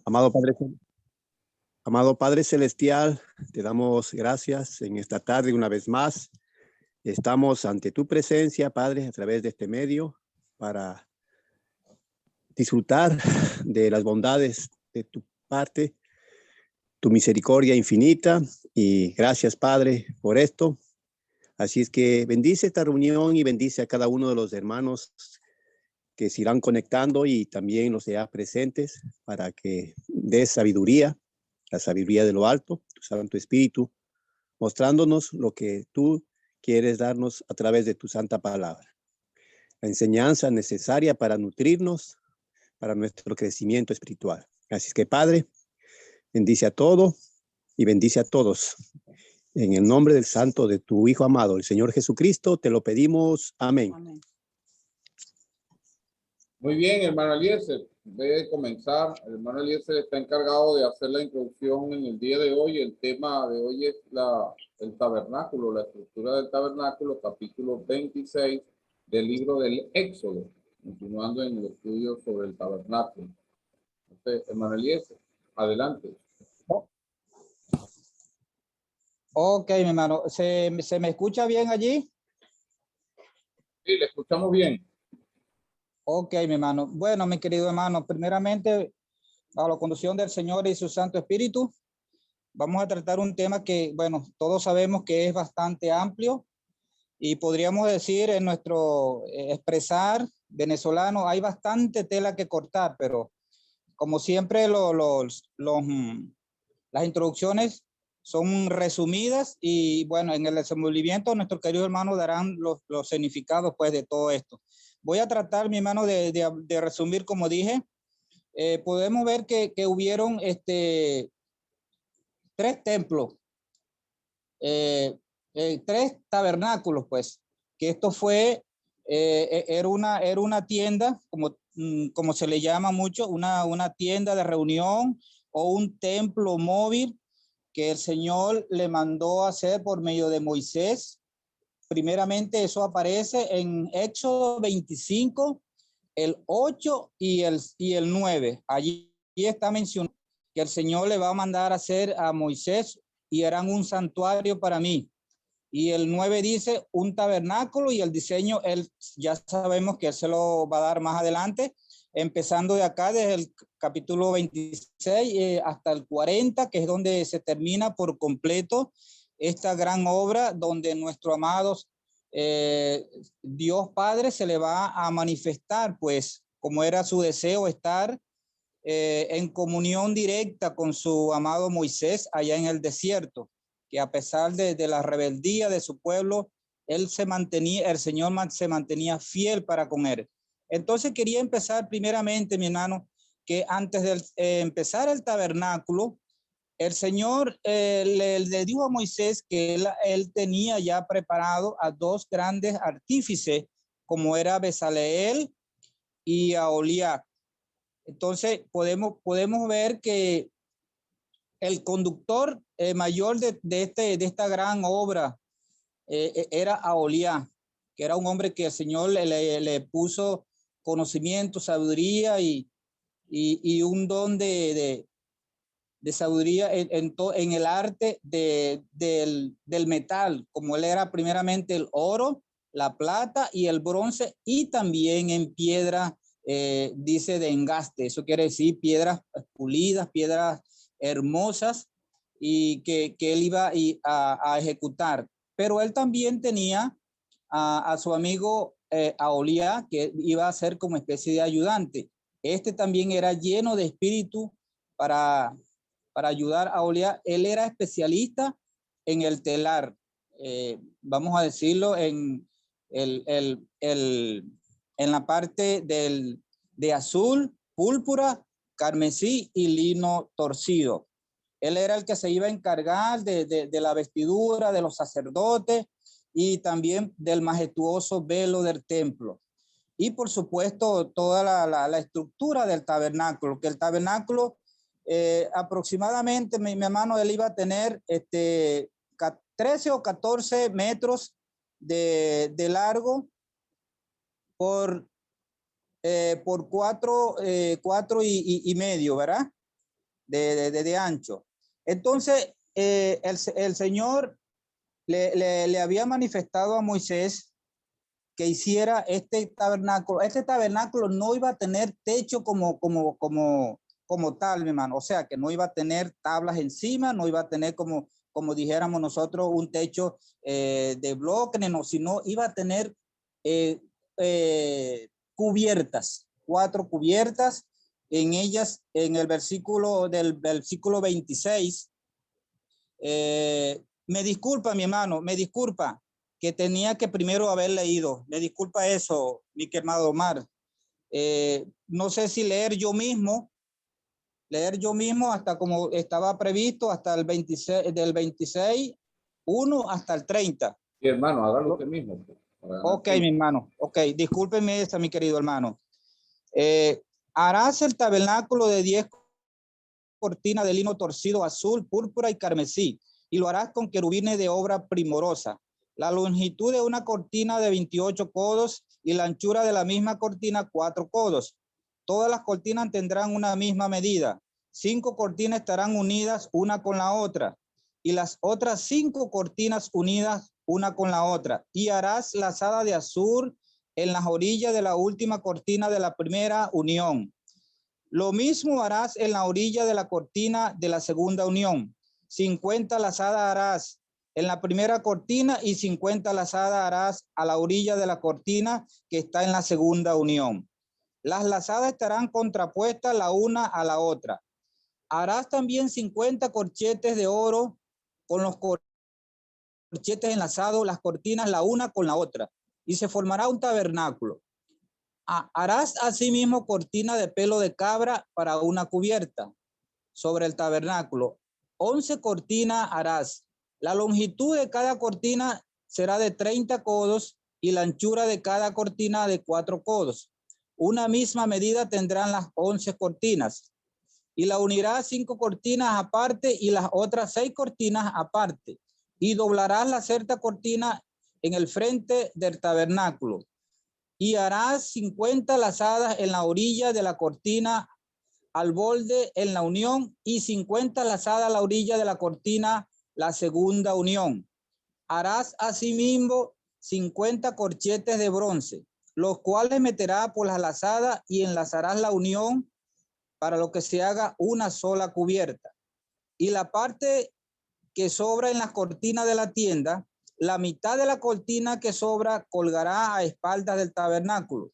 Amado Padre, amado Padre Celestial, te damos gracias en esta tarde una vez más. Estamos ante tu presencia, Padre, a través de este medio para disfrutar de las bondades de tu parte, tu misericordia infinita. Y gracias, Padre, por esto. Así es que bendice esta reunión y bendice a cada uno de los hermanos que se irán conectando y también los ya presentes para que des sabiduría, la sabiduría de lo alto, tu Santo Espíritu, mostrándonos lo que tú quieres darnos a través de tu santa palabra. La enseñanza necesaria para nutrirnos, para nuestro crecimiento espiritual. Así es que, Padre, bendice a todo y bendice a todos. En el nombre del santo de tu Hijo amado, el Señor Jesucristo, te lo pedimos. Amén. Amén. Muy bien, hermano Eliezer. Debe comenzar. El hermano Eliezer está encargado de hacer la introducción en el día de hoy. El tema de hoy es el tabernáculo, la estructura del tabernáculo, capítulo 26 del libro del Éxodo, continuando en el estudio sobre el tabernáculo. Entonces, hermano Eliezer, adelante. Ok, mi hermano, ¿se me escucha bien allí? Sí, le escuchamos bien. Ok, mi hermano. Bueno, mi querido hermano, primeramente, bajo la conducción del Señor y su Santo Espíritu, vamos a tratar un tema que, bueno, todos sabemos que es bastante amplio y podríamos decir en nuestro expresar venezolano, hay bastante tela que cortar, pero como siempre las introducciones son resumidas y bueno, en el desenvolvimiento nuestros queridos hermanos darán los significados pues de todo esto. Voy a tratar, mi hermano, de resumir, como dije. Podemos ver que hubieron tres templos, tres tabernáculos, pues, que esto fue, era una tienda, como se le llama mucho, una tienda de reunión o un templo móvil que el Señor le mandó a hacer por medio de Moisés. Primeramente eso aparece en Éxodo 25, el 8 y el 9. Allí está mencionado que el Señor le va a mandar a hacer a Moisés y harán un santuario para mí. Y el 9 dice un tabernáculo y el diseño, él ya sabemos que él se lo va a dar más adelante, empezando de acá desde el capítulo 26 hasta el 40, que es donde se termina por completo esta gran obra donde nuestro amado Dios Padre se le va a manifestar, pues como era su deseo estar en comunión directa con su amado Moisés allá en el desierto, que a pesar de la rebeldía de su pueblo, el Señor se mantenía fiel para con él. Entonces quería empezar primeramente, mi hermano, que antes de empezar el tabernáculo, el Señor le dijo a Moisés que él tenía ya preparado a dos grandes artífices, como era Bezaleel y Aholiab. Entonces podemos ver que el conductor mayor de esta gran obra era Aholiab, que era un hombre que el Señor le puso conocimiento, sabiduría y un don de sabiduría en el arte del metal, como él era primeramente el oro, la plata y el bronce, y también en piedra, dice de engaste. Eso quiere decir piedras pulidas, piedras hermosas, y que él iba a ejecutar. Pero él también tenía a su amigo Aholiab, que iba a ser como especie de ayudante. Este también era lleno de espíritu para ayudar a Aholiab. Él era especialista en el telar, vamos a decirlo, en la parte de azul, púrpura, carmesí y lino torcido. Él era el que se iba a encargar de la vestidura de los sacerdotes y también del majestuoso velo del templo. Y por supuesto, toda la estructura del tabernáculo, que el tabernáculo aproximadamente, mi hermano, él iba a tener 13 o 14 metros de largo por 4 y medio, ¿verdad? de ancho. Entonces, el Señor le había manifestado a Moisés que hiciera este tabernáculo. Este tabernáculo no iba a tener techo como tal, mi hermano. O sea, que no iba a tener tablas encima, no iba a tener como dijéramos nosotros, un techo de bloque, no, sino iba a tener cubiertas, 4 cubiertas. En ellas, en el versículo 26, me disculpa, mi hermano, me disculpa que tenía que primero haber leído. Me disculpa eso, mi hermano Omar. No sé si leer yo mismo hasta como estaba previsto, hasta el 26, del 26, 1 hasta el 30. Sí, hermano, hágalo usted mismo. Ok, mi hermano. Ok, discúlpeme esa, mi querido hermano. Harás el tabernáculo de 10 cortinas de lino torcido azul, púrpura y carmesí, y lo harás con querubines de obra primorosa. La longitud de una cortina de 28 codos y la anchura de la misma cortina 4 codos. Todas las cortinas tendrán una misma medida. 5 cortinas estarán unidas una con la otra y las otras 5 cortinas unidas una con la otra. Y harás lazada de azur en las orillas de la última cortina de la primera unión. Lo mismo harás en la orilla de la cortina de la segunda unión. 50 lazadas harás en la primera cortina y 50 lazadas harás a la orilla de la cortina que está en la segunda unión. Las lazadas estarán contrapuestas la una a la otra. Harás también 50 corchetes de oro con los corchetes enlazados, las cortinas la una con la otra, y se formará un tabernáculo. Harás asimismo cortina de pelo de cabra para una cubierta sobre el tabernáculo. 11 cortinas harás. La longitud de cada cortina será de 30 codos y la anchura de cada cortina de 4 codos. Una misma medida tendrán las 11 cortinas. Y la unirás 5 cortinas aparte y las otras 6 cortinas aparte. Y doblarás la cierta cortina en el frente del tabernáculo. Y harás 50 lazadas en la orilla de la cortina al borde en la unión y 50 lazadas a la orilla de la cortina la segunda unión. Harás asimismo 50 corchetes de bronce, los cuales meterás por las lazadas y enlazarás la unión para lo que se haga una sola cubierta. Y la parte que sobra en las cortinas de la tienda, la mitad de la cortina que sobra colgará a espaldas del tabernáculo,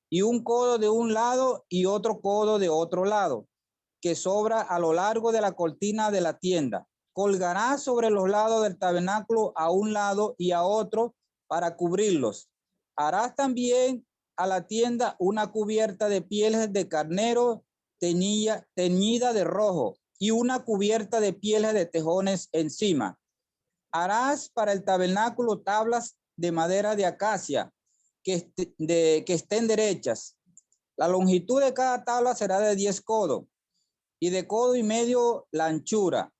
y un codo de un lado y otro codo de otro lado, que sobra a lo largo de la cortina de la tienda. Colgará sobre los lados del tabernáculo a un lado y a otro para cubrirlos. Harás también a la tienda una cubierta de pieles de carnero teñida de rojo y una cubierta de pieles de tejones encima. Harás para el tabernáculo tablas de madera de acacia que estén derechas. La longitud de cada tabla será de 10 codos y de codo y medio la anchura.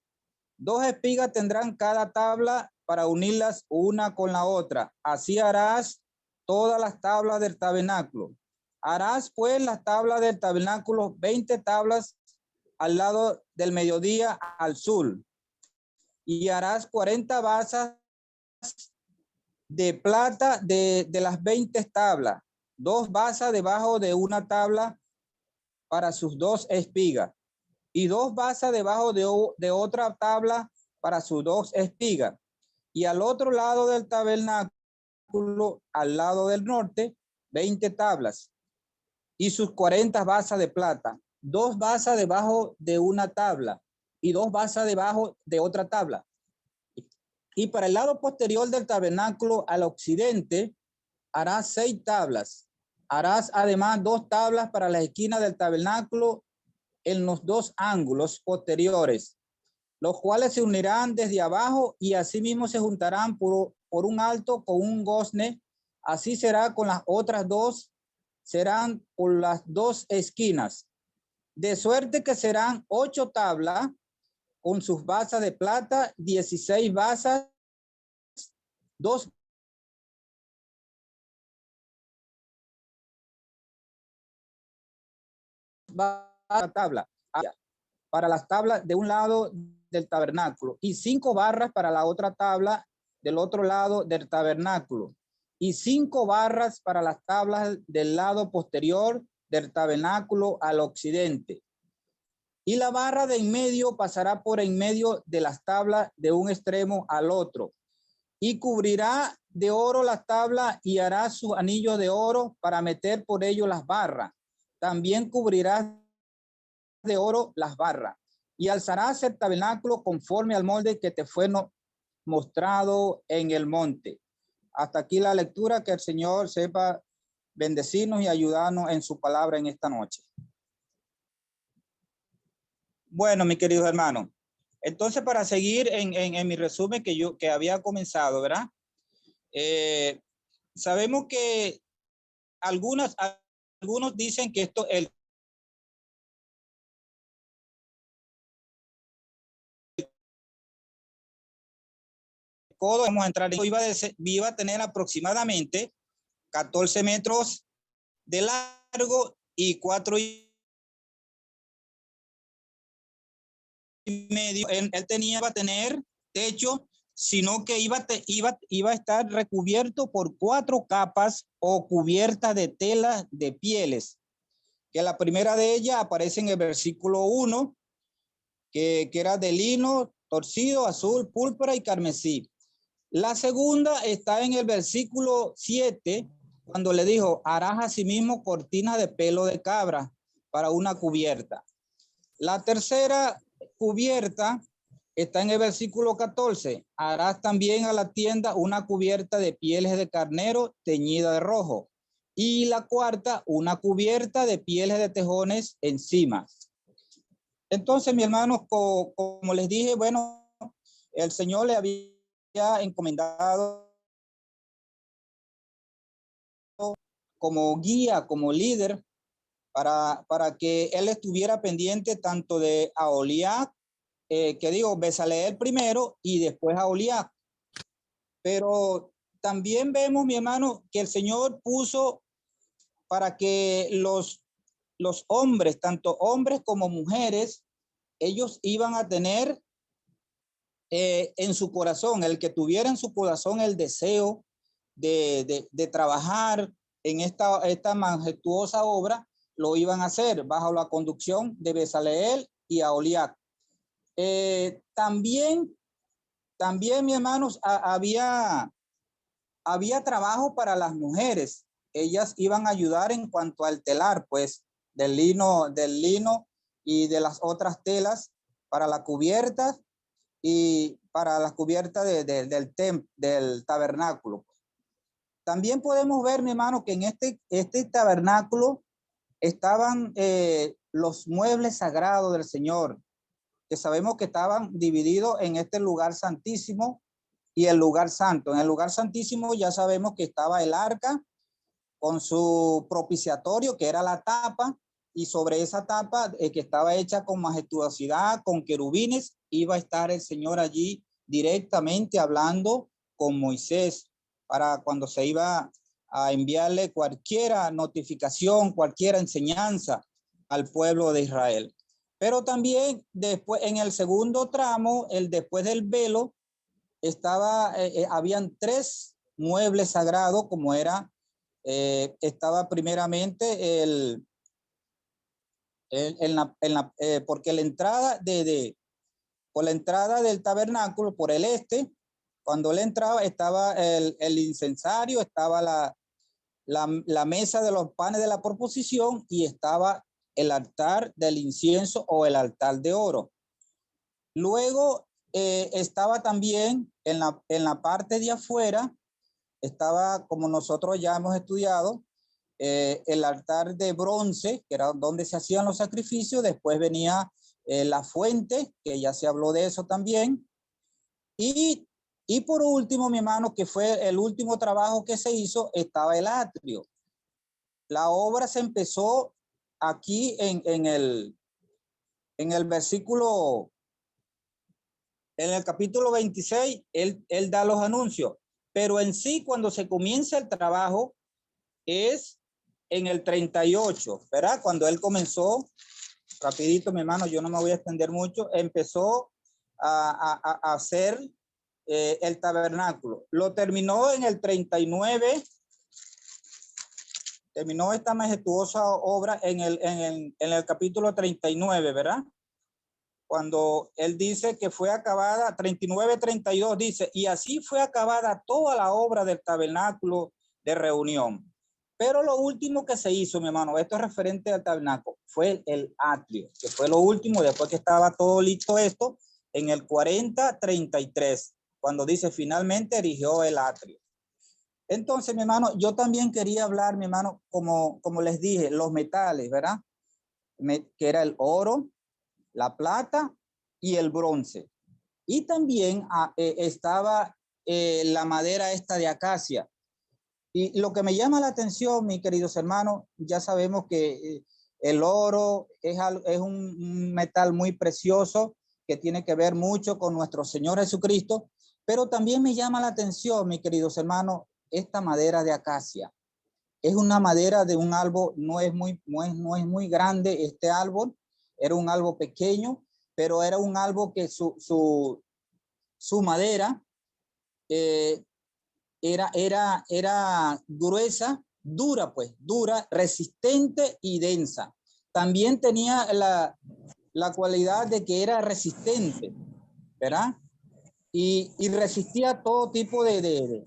2 espigas tendrán cada tabla para unirlas una con la otra. Así harás todas las tablas del tabernáculo. Harás pues las tablas del tabernáculo 20 tablas al lado del mediodía al sur. Y harás 40 basas de plata de las 20 tablas. 2 basas debajo de una tabla para sus 2 espigas. Y 2 basas debajo de otra tabla para sus 2 espigas. Y al otro lado del tabernáculo, al lado del norte, 20 tablas y sus 40 basas de plata. 2 basas debajo de una tabla y 2 basas debajo de otra tabla. Y para el lado posterior del tabernáculo al occidente, harás 6 tablas. Harás además 2 tablas para la esquina del tabernáculo en los 2 ángulos posteriores, los cuales se unirán desde abajo y asimismo se juntarán por un alto con un gozne. Así será con las otras 2, serán por las 2 esquinas. De suerte que serán 8 tablas con sus basas de plata, 16 basas, 2 basas tabla. para las tablas de un lado del tabernáculo y 5 barras para la otra tabla del otro lado del tabernáculo y 5 barras para las tablas del lado posterior del tabernáculo al occidente. Y la barra de en medio pasará por en medio de las tablas de un extremo al otro y cubrirá de oro las tablas y hará sus anillos de oro para meter por ello las barras. También cubrirá de oro las barras y alzarás el tabernáculo conforme al molde que te fue mostrado en el monte. Hasta aquí la lectura. Que el Señor sepa bendecirnos y ayudarnos en su palabra en esta noche. Bueno, mis queridos hermanos, entonces para seguir en mi resumen que había comenzado, ¿verdad? Sabemos que algunos dicen que esto, el codo, vamos a entrar, iba a tener aproximadamente 14 metros de largo y 4 y medio. Él iba a tener techo, sino que iba a estar recubierto por 4 capas o cubiertas de tela de pieles, que la primera de ellas aparece en el versículo 1, que era de lino torcido, azul, púrpura y carmesí. La segunda está en el versículo 7, cuando le dijo, harás asimismo cortinas de pelo de cabra para una cubierta. La tercera cubierta está en el versículo 14. Harás también a la tienda una cubierta de pieles de carnero teñida de rojo. Y la cuarta, una cubierta de pieles de tejones encima. Entonces, mi hermano, como les dije, bueno, el Señor le había encomendado como guía, como líder, para que él estuviera pendiente tanto de Aholiab, Bezaleel primero y después Aholiab. Pero también vemos, mi hermano, que el Señor puso para que los hombres, tanto hombres como mujeres, ellos iban a tener en su corazón, el que tuviera en su corazón el deseo de trabajar en esta majestuosa obra, lo iban a hacer bajo la conducción de Bezaleel y Aholiab. También, mis hermanos, había trabajo para las mujeres. Ellas iban a ayudar en cuanto al telar, pues, del lino y de las otras telas para la cubierta y para la cubierta del tabernáculo. También podemos ver, mi hermano, que en este tabernáculo estaban los muebles sagrados del Señor, que sabemos que estaban divididos en este lugar santísimo y el lugar santo. En el lugar santísimo ya sabemos que estaba el arca con su propiciatorio, que era la tapa, y sobre esa tapa que estaba hecha con majestuosidad, con querubines, iba a estar el Señor allí directamente hablando con Moisés para cuando se iba a enviarle cualquier notificación, cualquier enseñanza al pueblo de Israel. Pero también después, en el segundo tramo, después del velo, habían 3 muebles sagrados, como era, estaba primeramente porque la entrada por la entrada del tabernáculo por el este, cuando él entraba, estaba el incensario, estaba la mesa de los panes de la proposición y estaba el altar del incienso o el altar de oro. Luego estaba también en la parte de afuera, estaba, como nosotros ya hemos estudiado, el altar de bronce, que era donde se hacían los sacrificios. Después venía la fuente, que ya se habló de eso también. Y por último, mi hermano, que fue el último trabajo que se hizo, estaba el atrio. La obra se empezó aquí en el versículo, en el capítulo 26, él da los anuncios. Pero en sí, cuando se comienza el trabajo, es en el 38, ¿verdad? Cuando él comenzó rapidito, mi hermano, yo no me voy a extender mucho, empezó a hacer el tabernáculo. Lo terminó en el 39, terminó esta majestuosa obra en el capítulo 39, ¿verdad? Cuando él dice que fue acabada, 39-32 dice, y así fue acabada toda la obra del tabernáculo de reunión. Pero lo último que se hizo, mi hermano, esto es referente al tabernáculo, fue el atrio, que fue lo último después que estaba todo listo esto, en el 40-33, cuando dice finalmente erigió el atrio. Entonces, mi hermano, yo también quería hablar, mi hermano, como les dije, los metales, ¿verdad? Que era el oro, la plata y el bronce. Y también estaba la madera esta de acacia. Y lo que me llama la atención, mis queridos hermanos, ya sabemos que el oro es un metal muy precioso que tiene que ver mucho con nuestro Señor Jesucristo, pero también me llama la atención, mis queridos hermanos, esta madera de acacia. Es una madera de un árbol, no es muy grande este árbol, era un árbol pequeño, pero era un árbol que su madera era gruesa, dura, resistente y densa. También tenía la cualidad de que era resistente, ¿verdad? Y resistía a todo tipo de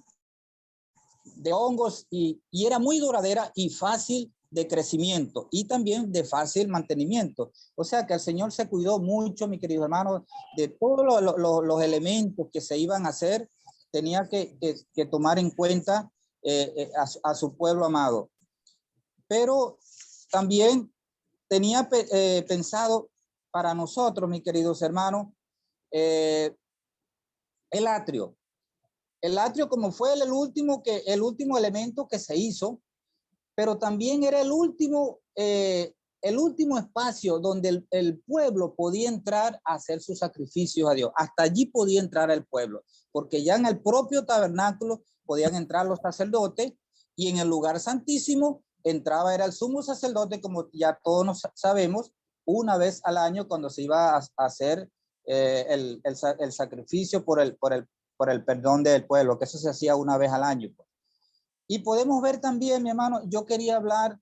hongos y era muy duradera y fácil de crecimiento y también de fácil mantenimiento. O sea que el Señor se cuidó mucho, mi querido hermano, de todos los elementos que se iban a hacer, tenía que tomar en cuenta a su pueblo amado. Pero también tenía pensado para nosotros, mis queridos hermanos, el atrio. El atrio, como fue el último elemento que se hizo, pero también era el último espacio donde el pueblo podía entrar a hacer sus sacrificios a Dios. Hasta allí podía entrar el pueblo, porque ya en el propio tabernáculo podían entrar los sacerdotes y en el lugar santísimo era el sumo sacerdote, como ya todos sabemos, una vez al año cuando se iba a hacer el sacrificio por el perdón del pueblo, que eso se hacía una vez al año. Y podemos ver también, mi hermano, yo quería hablar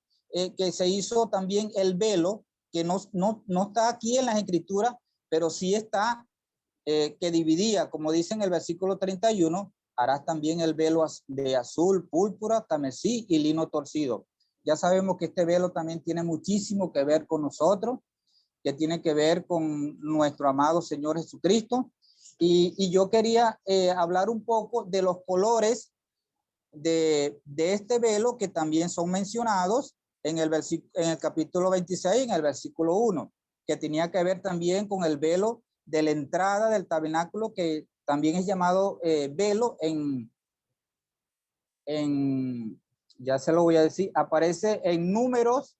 que se hizo también el velo, que no está aquí en las escrituras, pero sí está, que dividía, como dice en el versículo 31, harás también el velo de azul, púrpura, carmesí y lino torcido. Ya sabemos que este velo también tiene muchísimo que ver con nosotros, que tiene que ver con nuestro amado Señor Jesucristo. Y yo quería hablar un poco de los colores de este velo que también son mencionados en el capítulo 26, en el versículo 1, que tenía que ver también con el velo de la entrada del tabernáculo, que también es llamado velo ya se lo voy a decir, aparece en Números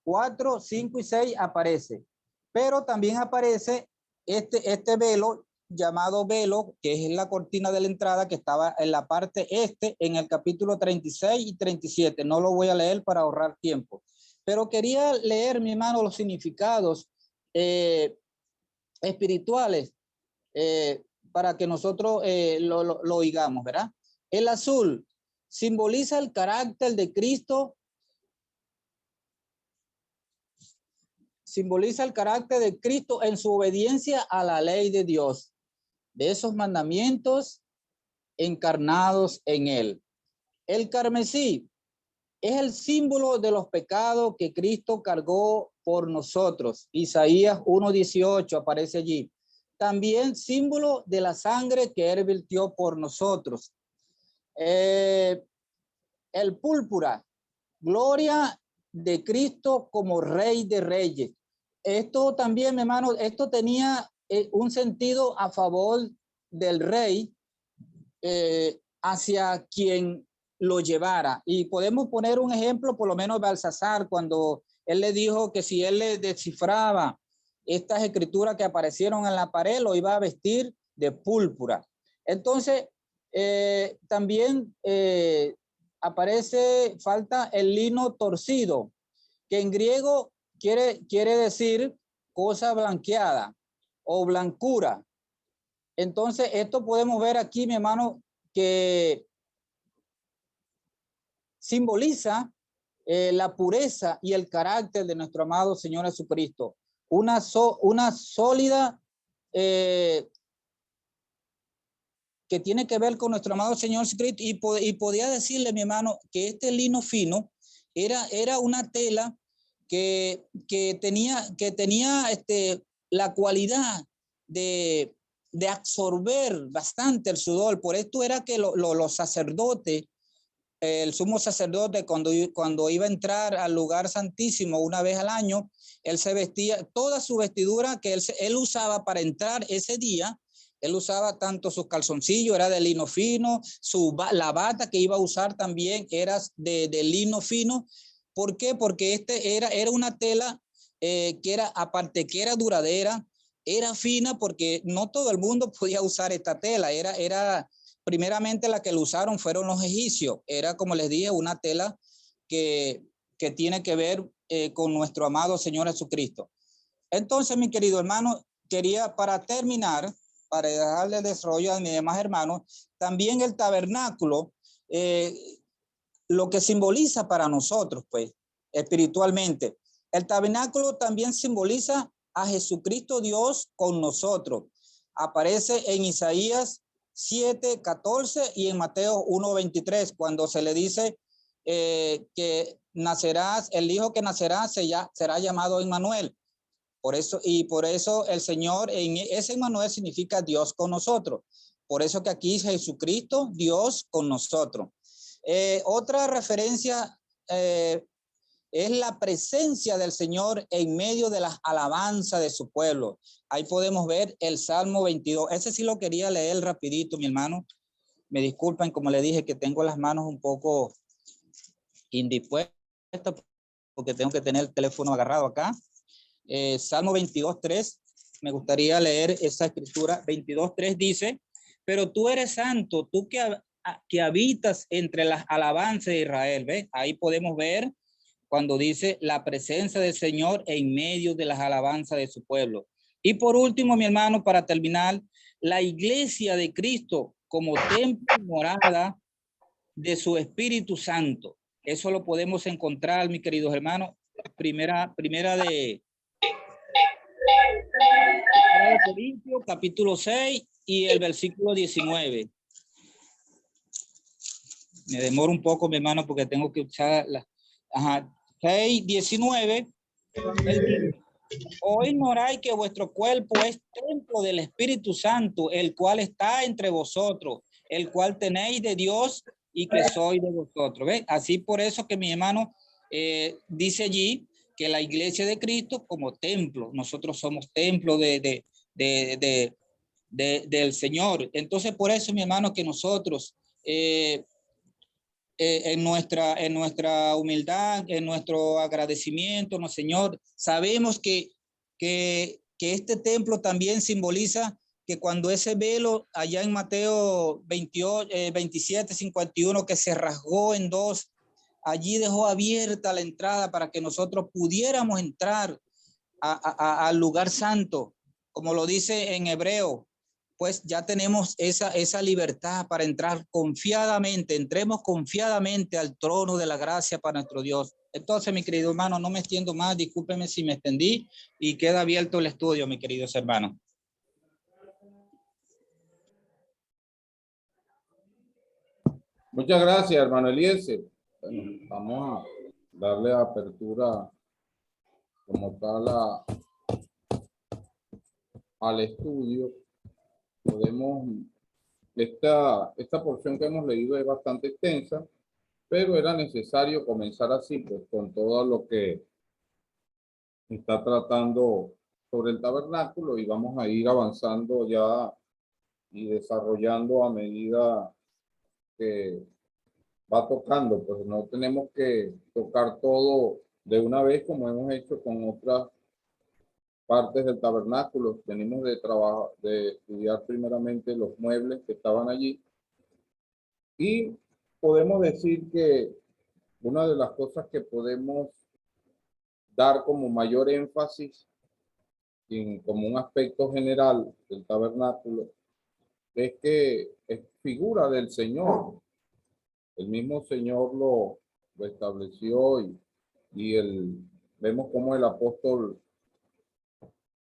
4, 5 y 6 aparece, pero también aparece este velo llamado velo, que es la cortina de la entrada que estaba en la parte en el capítulo 36 y 37. No lo voy a leer para ahorrar tiempo, pero quería leer, mi hermano, los significados espirituales para que nosotros lo oigamos, ¿verdad? El azul simboliza el carácter de Cristo. Simboliza el carácter de Cristo en su obediencia a la ley de Dios, de esos mandamientos encarnados en él. El carmesí es el símbolo de los pecados que Cristo cargó por nosotros. Isaías 1:18 aparece allí. También símbolo de la sangre que él vertió por nosotros. El púrpura, gloria de Cristo como Rey de Reyes. Esto también, mi hermano, esto tenía un sentido a favor del rey hacia quien lo llevara. Y podemos poner un ejemplo, por lo menos Balsasar, cuando él le dijo que si él le descifraba estas escrituras que aparecieron en la pared, lo iba a vestir de púrpura. Entonces, también falta el lino torcido, que en griego quiere decir cosa blanqueada o blancura. Entonces, esto podemos ver aquí, mi hermano, que simboliza la pureza y el carácter de nuestro amado Señor Jesucristo. Una sólida que tiene que ver con nuestro amado Señor Jesucristo, y podía decirle, mi hermano, que este lino fino era una tela que tenía la cualidad de absorber bastante el sudor. Por esto era que los sacerdotes, el sumo sacerdote, cuando iba a entrar al lugar santísimo una vez al año, él se vestía, toda su vestidura que él usaba para entrar ese día, él usaba tanto sus calzoncillos, era de lino fino, la bata que iba a usar también era de lino fino. ¿Por qué? Porque era una tela que era, aparte que era duradera, era fina, porque no todo el mundo podía usar esta tela. Primeramente la que lo usaron fueron los egipcios. Era, como les dije, una tela que tiene que ver con nuestro amado Señor Jesucristo. Entonces, mi querido hermano, quería, para terminar, para darle desarrollo a mis demás hermanos, también el tabernáculo, lo que simboliza para nosotros, pues, espiritualmente. El tabernáculo también simboliza a Jesucristo Dios con nosotros. Aparece en Isaías 7:14 y en Mateo 1:23, cuando se le dice que nacerás, el hijo que nacerá será llamado Emmanuel. Por eso el Señor, ese Emmanuel significa Dios con nosotros. Por eso que aquí Jesucristo, Dios con nosotros. Otra referencia es la presencia del Señor en medio de las alabanzas de su pueblo. Ahí podemos ver el Salmo 22. Ese sí lo quería leer rapidito, mi hermano. Me disculpen, como le dije, que tengo las manos un poco indispuestas porque tengo que tener el teléfono agarrado acá. Salmo 22:3, me gustaría leer esa escritura. 22:3 dice: pero tú eres santo, tú que habitas entre las alabanzas de Israel. ¿Ves? Ahí podemos ver cuando dice la presencia del Señor en medio de las alabanzas de su pueblo. Y por último, mi hermano, para terminar, la iglesia de Cristo como templo y morada de su Espíritu Santo. Eso lo podemos encontrar, mis queridos hermanos, primera de Corintios, capítulo 6 y el versículo 19. Me demoro un poco, mi hermano, porque tengo que usar la... 6:19. ¿O ignoráis que vuestro cuerpo es templo del Espíritu Santo, el cual está entre vosotros, el cual tenéis de Dios y que soy de vosotros? ¿Ves? Así, por eso que mi hermano dice allí que la iglesia de Cristo como templo, nosotros somos templo del Señor. Entonces, por eso, mi hermano, que nosotros en nuestra humildad, en nuestro agradecimiento, no, Señor, sabemos que este templo también simboliza que cuando ese velo allá en Mateo 27:51, que se rasgó en dos, allí dejó abierta la entrada para que nosotros pudiéramos entrar al lugar santo, como lo dice en Hebreo. Pues ya tenemos esa libertad para entrar confiadamente, entremos confiadamente al trono de la gracia para nuestro Dios. Entonces, mi querido hermano, no me extiendo más, discúlpeme si me extendí, y queda abierto el estudio, mi queridos hermanos. Muchas gracias, hermano Eliezer. Bueno, vamos a darle apertura como tal al estudio. Esta porción que hemos leído es bastante extensa, pero era necesario comenzar así, pues, con todo lo que está tratando sobre el tabernáculo, y vamos a ir avanzando ya y desarrollando a medida que va tocando. Pues no tenemos que tocar todo de una vez como hemos hecho con otras partes del tabernáculo. Venimos de estudiar primeramente los muebles que estaban allí, y podemos decir que una de las cosas que podemos dar como mayor énfasis como un aspecto general del tabernáculo, es que es figura del Señor. El mismo Señor lo estableció vemos como el apóstol,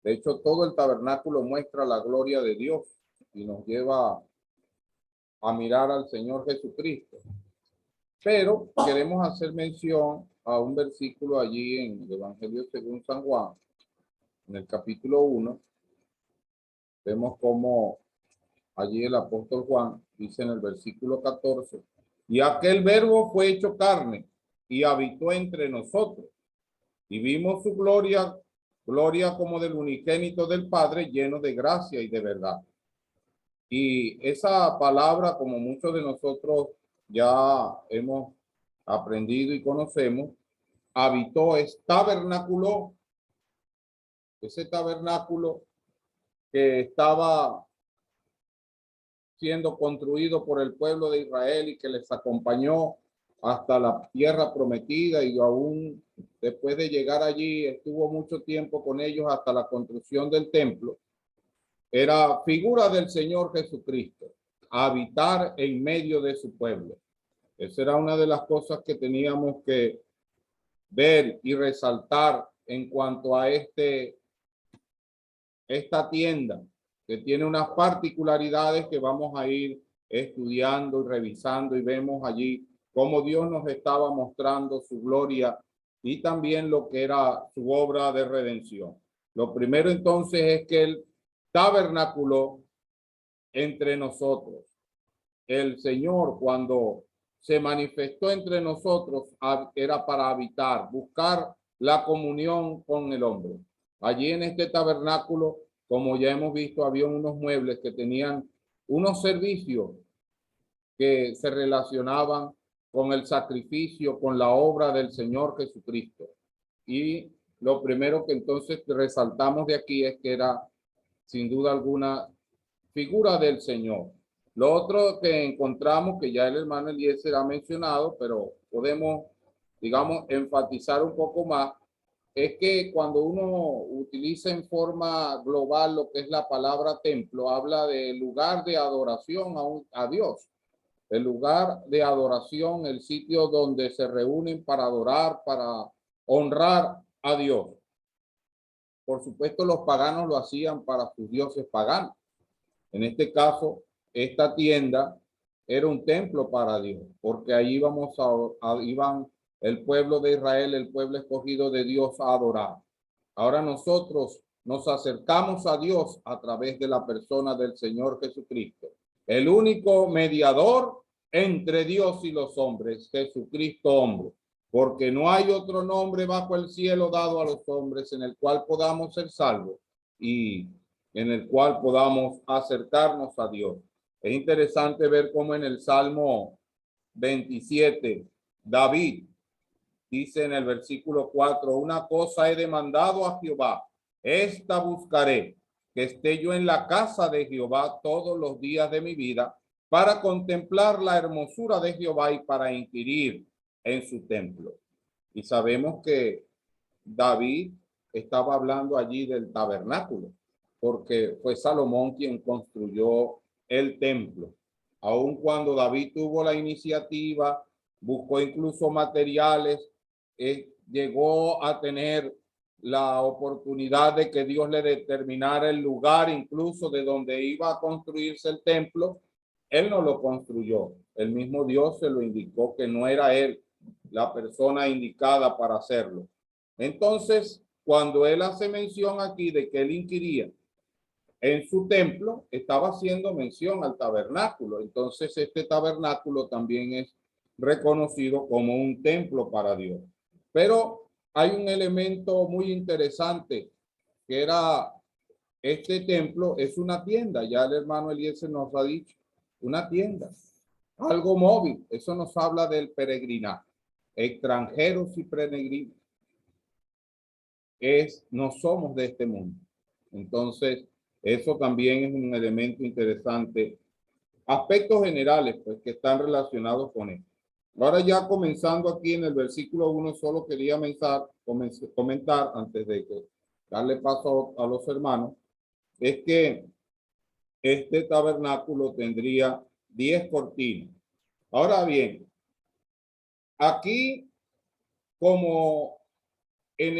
de hecho todo el tabernáculo muestra la gloria de Dios y nos lleva a mirar al Señor Jesucristo. Pero queremos hacer mención a un versículo allí en el Evangelio según San Juan, en el capítulo 1. Vemos cómo allí el apóstol Juan dice en el versículo 14, y aquel verbo fue hecho carne y habitó entre nosotros, y vimos su gloria, gloria como del unigénito del Padre, lleno de gracia y de verdad. Y esa palabra, como muchos de nosotros ya hemos aprendido y conocemos, habitó, es tabernáculo, ese tabernáculo que estaba siendo construido por el pueblo de Israel y que les acompañó hasta la tierra prometida, y aún después de llegar allí estuvo mucho tiempo con ellos hasta la construcción del templo. Era figura del Señor Jesucristo, habitar en medio de su pueblo. Esa era una de las cosas que teníamos que ver y resaltar en cuanto a esta tienda, que tiene unas particularidades que vamos a ir estudiando y revisando, y vemos allí cómo Dios nos estaba mostrando su gloria y también lo que era su obra de redención. Lo primero entonces es que el tabernáculo entre nosotros. El Señor, cuando se manifestó entre nosotros, era para habitar, buscar la comunión con el hombre. Allí en este tabernáculo, como ya hemos visto, había unos muebles que tenían unos servicios que se relacionaban con el sacrificio, con la obra del Señor Jesucristo. Y lo primero que entonces resaltamos de aquí es que era, sin duda alguna, figura del Señor. Lo otro que encontramos, que ya el hermano Eliezer ha mencionado, pero podemos, digamos, enfatizar un poco más, es que cuando uno utiliza en forma global lo que es la palabra templo, habla del lugar de adoración a Dios. El lugar de adoración, el sitio donde se reúnen para adorar, para honrar a Dios. Por supuesto, los paganos lo hacían para sus dioses paganos. En este caso, esta tienda era un templo para Dios, porque ahí iban el pueblo de Israel, el pueblo escogido de Dios, a adorar. Ahora nosotros nos acercamos a Dios a través de la persona del Señor Jesucristo, el único mediador entre Dios y los hombres, Jesucristo hombre, porque no hay otro nombre bajo el cielo dado a los hombres en el cual podamos ser salvos y en el cual podamos acercarnos a Dios. Es interesante ver cómo en el Salmo 27, David dice en el versículo 4, una cosa he demandado a Jehová, esta buscaré, que esté yo en la casa de Jehová todos los días de mi vida, para contemplar la hermosura de Jehová y para inquirir en su templo. Y sabemos que David estaba hablando allí del tabernáculo, porque fue Salomón quien construyó el templo. Aun cuando David tuvo la iniciativa, buscó incluso materiales, llegó a tener la oportunidad de que Dios le determinara el lugar incluso de donde iba a construirse el templo. Él no lo construyó. El mismo Dios se lo indicó que no era él la persona indicada para hacerlo. Entonces, cuando él hace mención aquí de que él inquiría en su templo, estaba haciendo mención al tabernáculo. Entonces, este tabernáculo también es reconocido como un templo para Dios. Pero hay un elemento muy interesante, que era este templo es una tienda. Ya el hermano Eliezer nos ha dicho, una tienda, algo móvil. Eso nos habla del peregrinaje, extranjeros y peregrinos. No somos de este mundo. Entonces, eso también es un elemento interesante. Aspectos generales, pues, que están relacionados con esto. Ahora ya comenzando aquí en el versículo 1, solo quería comentar antes de que darle paso a los hermanos, es que este tabernáculo tendría 10 cortinas. Ahora bien, aquí como en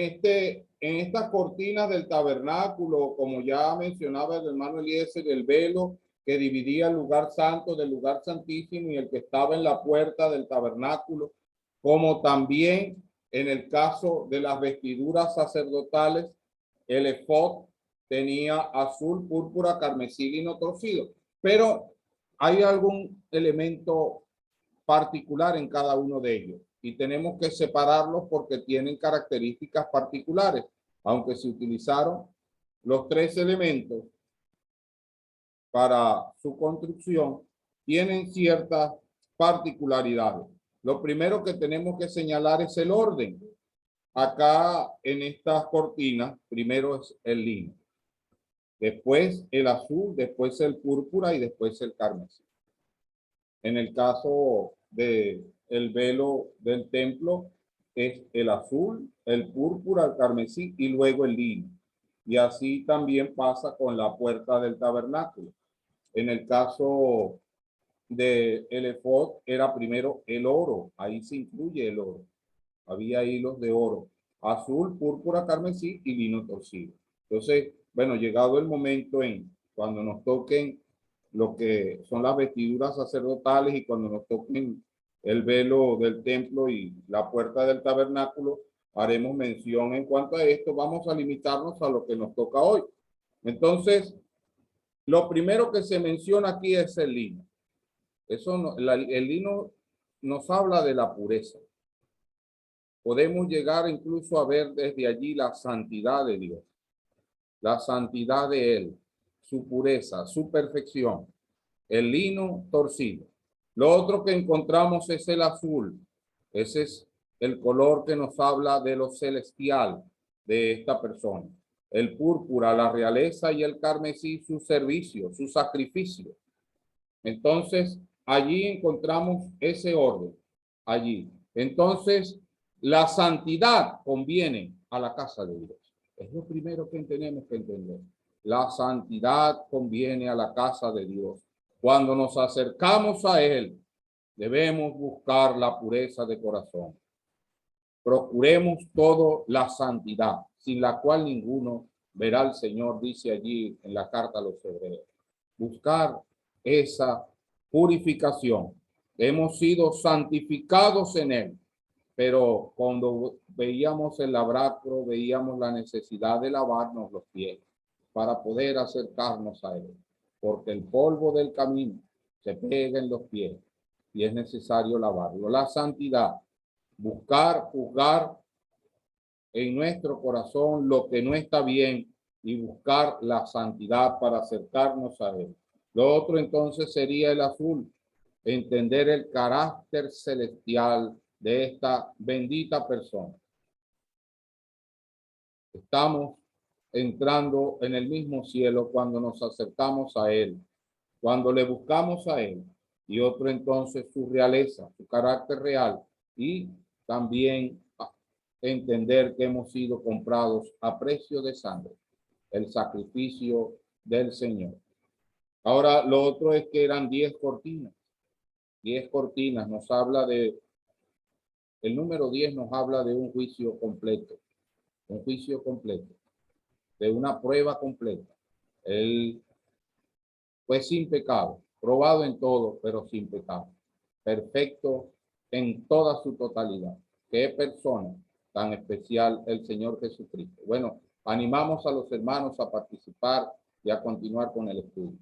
estas cortinas del tabernáculo, como ya mencionaba el hermano Eliezer, el velo que dividía el lugar santo del lugar santísimo y el que estaba en la puerta del tabernáculo, como también en el caso de las vestiduras sacerdotales, el efod tenía azul, púrpura, carmesí, lino torcido. Pero hay algún elemento particular en cada uno de ellos y tenemos que separarlos porque tienen características particulares. Aunque se utilizaron los 3 elementos para su construcción, tienen ciertas particularidades. Lo primero que tenemos que señalar es el orden. Acá en estas cortinas, primero es el lino, después el azul, después el púrpura y después el carmesí. En el caso de el velo del templo es el azul, el púrpura, el carmesí y luego el lino. Y así también pasa con la puerta del tabernáculo. En el caso de el efod era primero el oro, ahí se incluye el oro. Había hilos de oro, azul, púrpura, carmesí y lino torcido. Entonces, bueno, llegado el momento en cuando nos toquen lo que son las vestiduras sacerdotales y cuando nos toquen el velo del templo y la puerta del tabernáculo, haremos mención en cuanto a esto. Vamos a limitarnos a lo que nos toca hoy. Entonces, lo primero que se menciona aquí es el lino. Eso no, el lino nos habla de la pureza. Podemos llegar incluso a ver desde allí la santidad de Dios, la santidad de Él, su pureza, su perfección. El lino torcido. Lo otro que encontramos es el azul. Ese es el color que nos habla de lo celestial de esta persona. El púrpura, la realeza, y el carmesí, su servicio, su sacrificio. Entonces, allí encontramos ese orden. Allí. Entonces, la santidad conviene a la casa de Dios. Es lo primero que tenemos que entender. La santidad conviene a la casa de Dios. Cuando nos acercamos a Él, debemos buscar la pureza de corazón. Procuremos todo la santidad, sin la cual ninguno verá al Señor, dice allí en la carta a los hebreos. Buscar esa purificación. Hemos sido santificados en Él, pero cuando veíamos el lavacro, veíamos la necesidad de lavarnos los pies para poder acercarnos a Él, porque el polvo del camino se pega en los pies y es necesario lavarlo. La santidad, buscar, juzgar en nuestro corazón lo que no está bien y buscar la santidad para acercarnos a Él. Lo otro entonces sería el azul, entender el carácter celestial de esta bendita persona. Estamos entrando en el mismo cielo cuando nos acercamos a Él, cuando le buscamos a Él. Y otro entonces su realeza, su carácter real, y también entender que hemos sido comprados a precio de sangre, el sacrificio del Señor. Ahora, lo otro es que eran 10 cortinas. 10 cortinas nos habla de, el número 10 nos habla de un juicio completo, de una prueba completa. Él fue sin pecado, probado en todo, pero sin pecado, perfecto en toda su totalidad. Qué persona tan especial el Señor Jesucristo. Bueno, animamos a los hermanos a participar y a continuar con el estudio.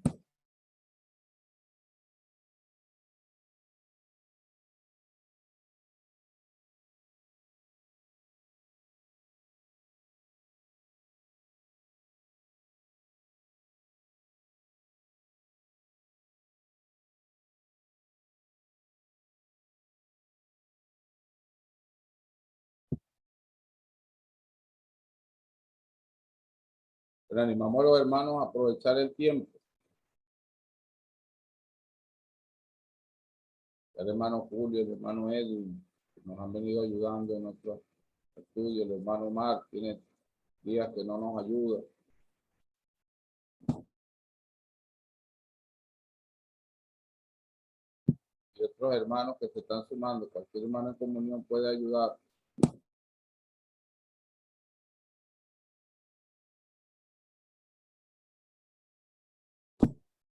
Pero animamos a los hermanos a aprovechar el tiempo. El hermano Julio, el hermano Edwin, que nos han venido ayudando en nuestro estudio, el hermano Mark tiene días que no nos ayuda. Y otros hermanos que se están sumando, cualquier hermano en comunión puede ayudar.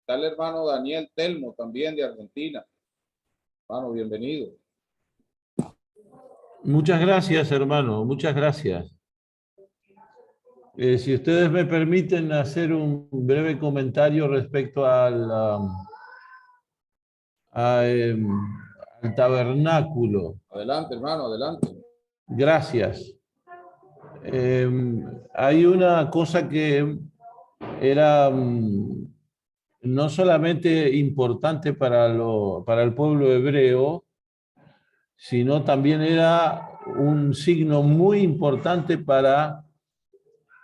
Está el hermano Daniel Telmo, también de Argentina. Hermano, bienvenido. Muchas gracias, hermano, muchas gracias. Si ustedes me permiten hacer un breve comentario respecto al tabernáculo. Adelante, hermano, adelante. Gracias. Hay una cosa que era no solamente importante para el pueblo hebreo, sino también era un signo muy importante para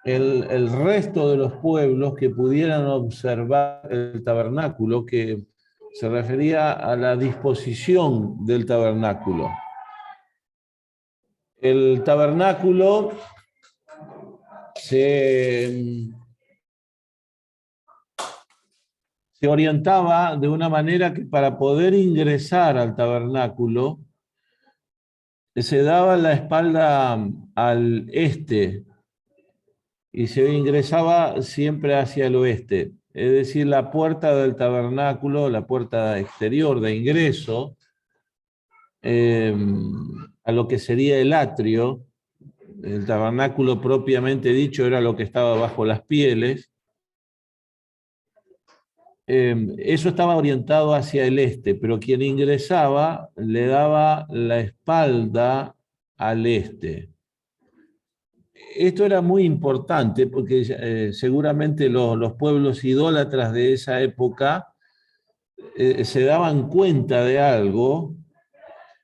el resto de los pueblos que pudieran observar el tabernáculo, que se refería a la disposición del tabernáculo. El tabernáculo se orientaba de una manera que para poder ingresar al tabernáculo se daba la espalda al este y se ingresaba siempre hacia el oeste. Es decir, la puerta del tabernáculo, la puerta exterior de ingreso, a lo que sería el atrio, el tabernáculo propiamente dicho era lo que estaba bajo las pieles. Eso estaba orientado hacia el este, pero quien ingresaba le daba la espalda al este. Esto era muy importante porque seguramente los pueblos idólatras de esa época se daban cuenta de algo,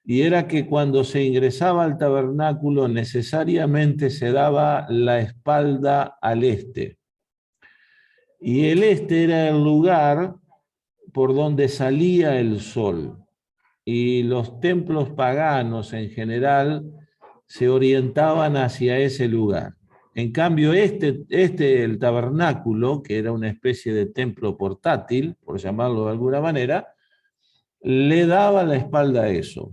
y era que cuando se ingresaba al tabernáculo necesariamente se daba la espalda al este. Y el este era el lugar por donde salía el sol. Y los templos paganos en general se orientaban hacia ese lugar. En cambio, el tabernáculo, que era una especie de templo portátil, por llamarlo de alguna manera, le daba la espalda a eso.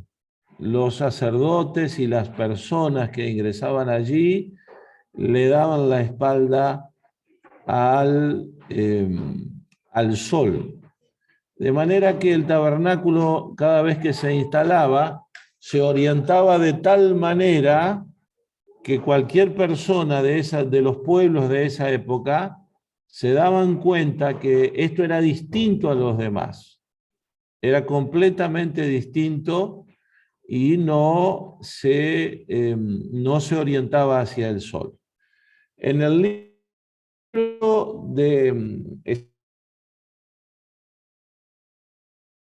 Los sacerdotes y las personas que ingresaban allí le daban la espalda al sol. De manera que el tabernáculo, cada vez que se instalaba, se orientaba de tal manera que cualquier persona de los pueblos de esa época se daban cuenta que esto era distinto a los demás. Era completamente distinto y no se orientaba hacia el sol. En el libro de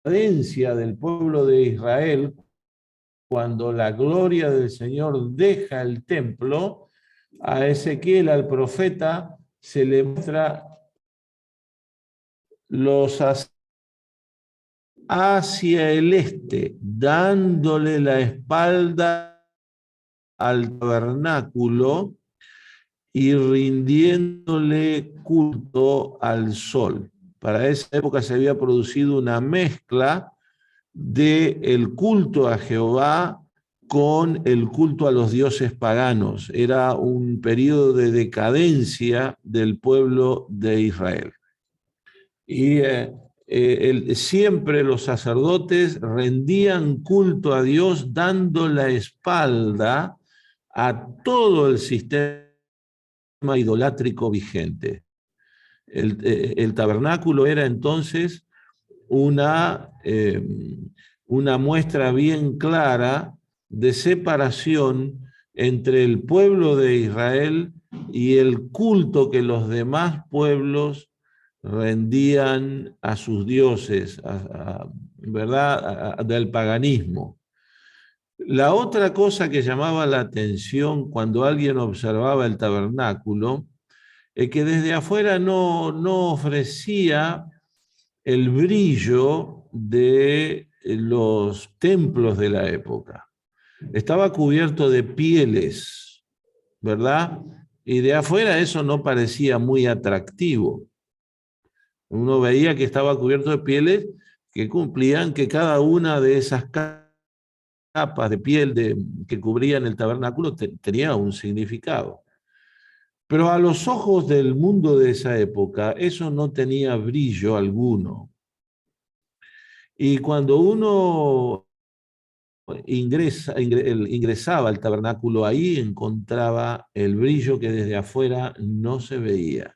decadencia del pueblo de Israel, cuando la gloria del Señor deja el templo, a Ezequiel, al profeta, se le muestra los hacia el este, dándole la espalda al tabernáculo y rindiéndole culto al sol. Para esa época se había producido una mezcla del culto a Jehová con el culto a los dioses paganos. Era un periodo de decadencia del pueblo de Israel. Y siempre los sacerdotes rendían culto a Dios dando la espalda a todo el sistema idolátrico vigente. El tabernáculo era entonces una muestra bien clara de separación entre el pueblo de Israel y el culto que los demás pueblos rendían a sus dioses, ¿verdad? Del paganismo. La otra cosa que llamaba la atención cuando alguien observaba el tabernáculo es que desde afuera no ofrecía el brillo de los templos de la época. Estaba cubierto de pieles, ¿verdad? Y de afuera eso no parecía muy atractivo. Uno veía que estaba cubierto de pieles que cumplían que cada una de esas capas de piel que cubrían el tabernáculo tenía un significado. Pero a los ojos del mundo de esa época, eso no tenía brillo alguno. Y cuando uno ingresaba al tabernáculo, ahí encontraba el brillo que desde afuera no se veía.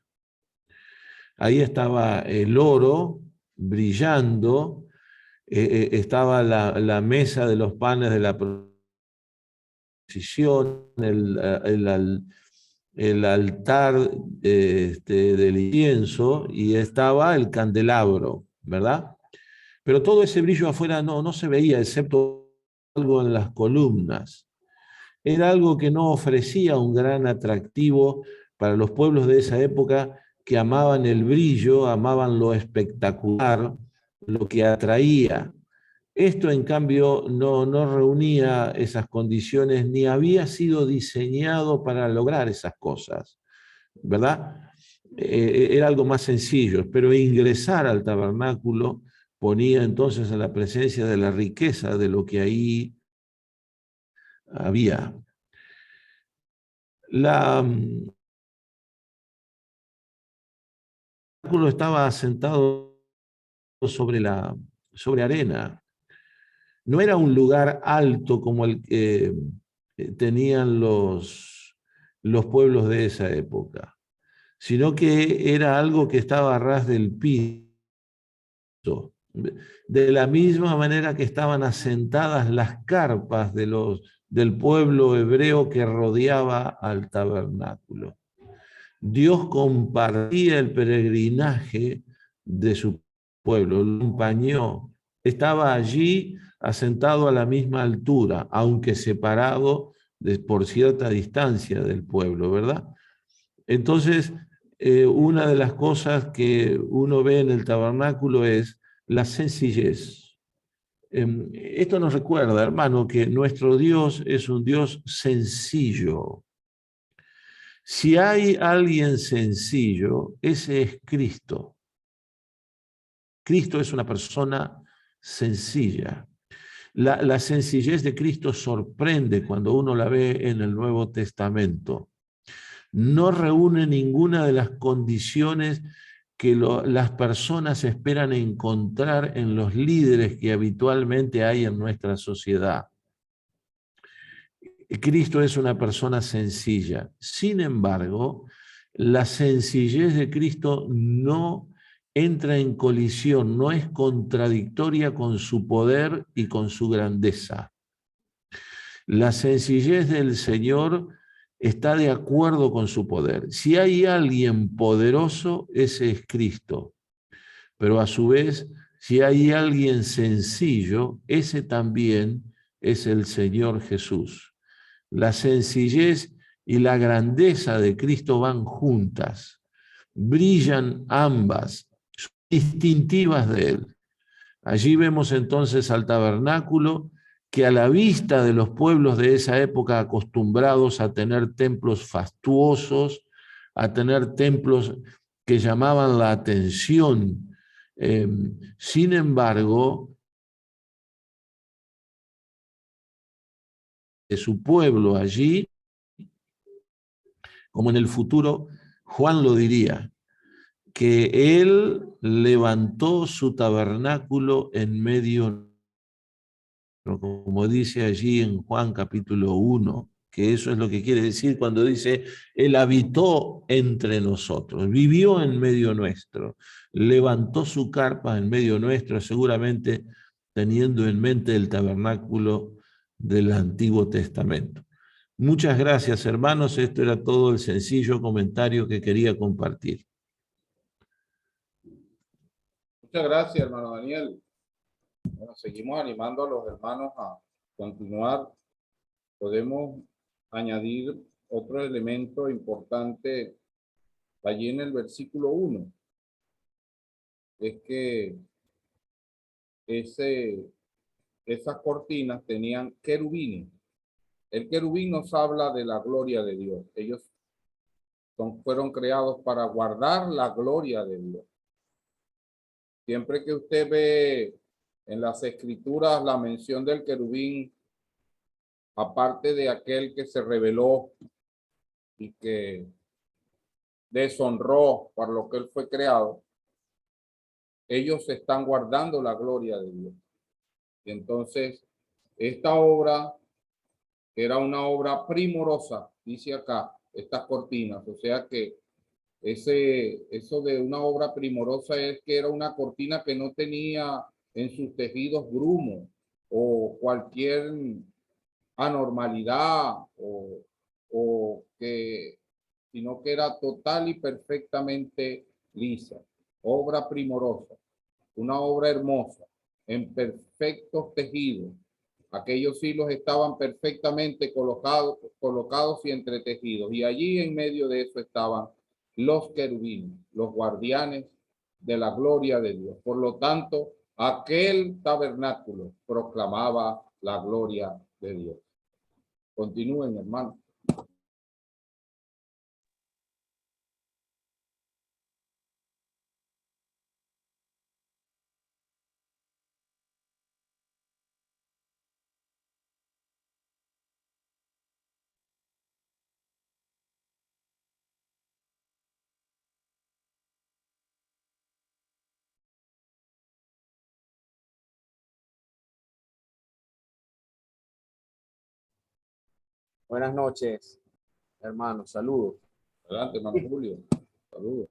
Ahí estaba el oro brillando, estaba la mesa de los panes de la procesión, el altar del incienso, y estaba el candelabro, ¿verdad? Pero todo ese brillo afuera no se veía, excepto algo en las columnas. Era algo que no ofrecía un gran atractivo para los pueblos de esa época, que amaban el brillo, amaban lo espectacular, lo que atraía. Esto, en cambio, no reunía esas condiciones, ni había sido diseñado para lograr esas cosas, ¿verdad? Era algo más sencillo, pero ingresar al tabernáculo ponía entonces en la presencia de la riqueza de lo que ahí había. El tabernáculo estaba asentado sobre arena. No era un lugar alto como el que tenían los pueblos de esa época, sino que era algo que estaba a ras del piso, de la misma manera que estaban asentadas las carpas del pueblo hebreo que rodeaba al tabernáculo. Dios compartía el peregrinaje de su pueblo, lo acompañó, estaba allí asentado a la misma altura, aunque separado por cierta distancia del pueblo, ¿verdad? Entonces, una de las cosas que uno ve en el tabernáculo es la sencillez. Esto nos recuerda, hermano, que nuestro Dios es un Dios sencillo. Si hay alguien sencillo, ese es Cristo. Cristo es una persona sencilla. La sencillez de Cristo sorprende cuando uno la ve en el Nuevo Testamento. No reúne ninguna de las condiciones que las personas esperan encontrar en los líderes que habitualmente hay en nuestra sociedad. Cristo es una persona sencilla. Sin embargo, la sencillez de Cristo no entra en colisión, no es contradictoria con su poder y con su grandeza. La sencillez del Señor está de acuerdo con su poder. Si hay alguien poderoso, ese es Cristo. Pero a su vez, si hay alguien sencillo, ese también es el Señor Jesús. La sencillez y la grandeza de Cristo van juntas, brillan ambas, son distintivas de Él. Allí vemos entonces al tabernáculo, que a la vista de los pueblos de esa época, acostumbrados a tener templos fastuosos, a tener templos que llamaban la atención, sin embargo, de su pueblo allí, como en el futuro, Juan lo diría, que él levantó su tabernáculo en medio, como dice allí en Juan capítulo 1, que eso es lo que quiere decir cuando dice, él habitó entre nosotros, vivió en medio nuestro, levantó su carpa en medio nuestro, seguramente teniendo en mente el tabernáculo del Antiguo Testamento. Muchas gracias, hermanos. Esto era todo el sencillo comentario que quería compartir. Muchas gracias, hermano Daniel. Bueno, seguimos animando a los hermanos a continuar. Podemos añadir otro elemento importante allí en el versículo 1. Es que esas cortinas tenían querubines. El querubín nos habla de la gloria de Dios. Ellos fueron creados para guardar la gloria de Dios. Siempre que usted ve en las escrituras la mención del querubín, aparte de aquel que se rebeló y que deshonró para lo que él fue creado, ellos están guardando la gloria de Dios. Y entonces, esta obra era una obra primorosa, dice acá, estas cortinas. O sea que eso de una obra primorosa es que era una cortina que no tenía en sus tejidos grumo o cualquier anormalidad sino que era total y perfectamente lisa. Obra primorosa, una obra hermosa, en perfectos tejidos. Aquellos hilos estaban perfectamente colocados y entretejidos. Y allí en medio de eso estaban los querubines, los guardianes de la gloria de Dios. Por lo tanto, aquel tabernáculo proclamaba la gloria de Dios. Continúen, hermano. Buenas noches, hermanos. Saludos. Adelante, hermano Julio. Saludos.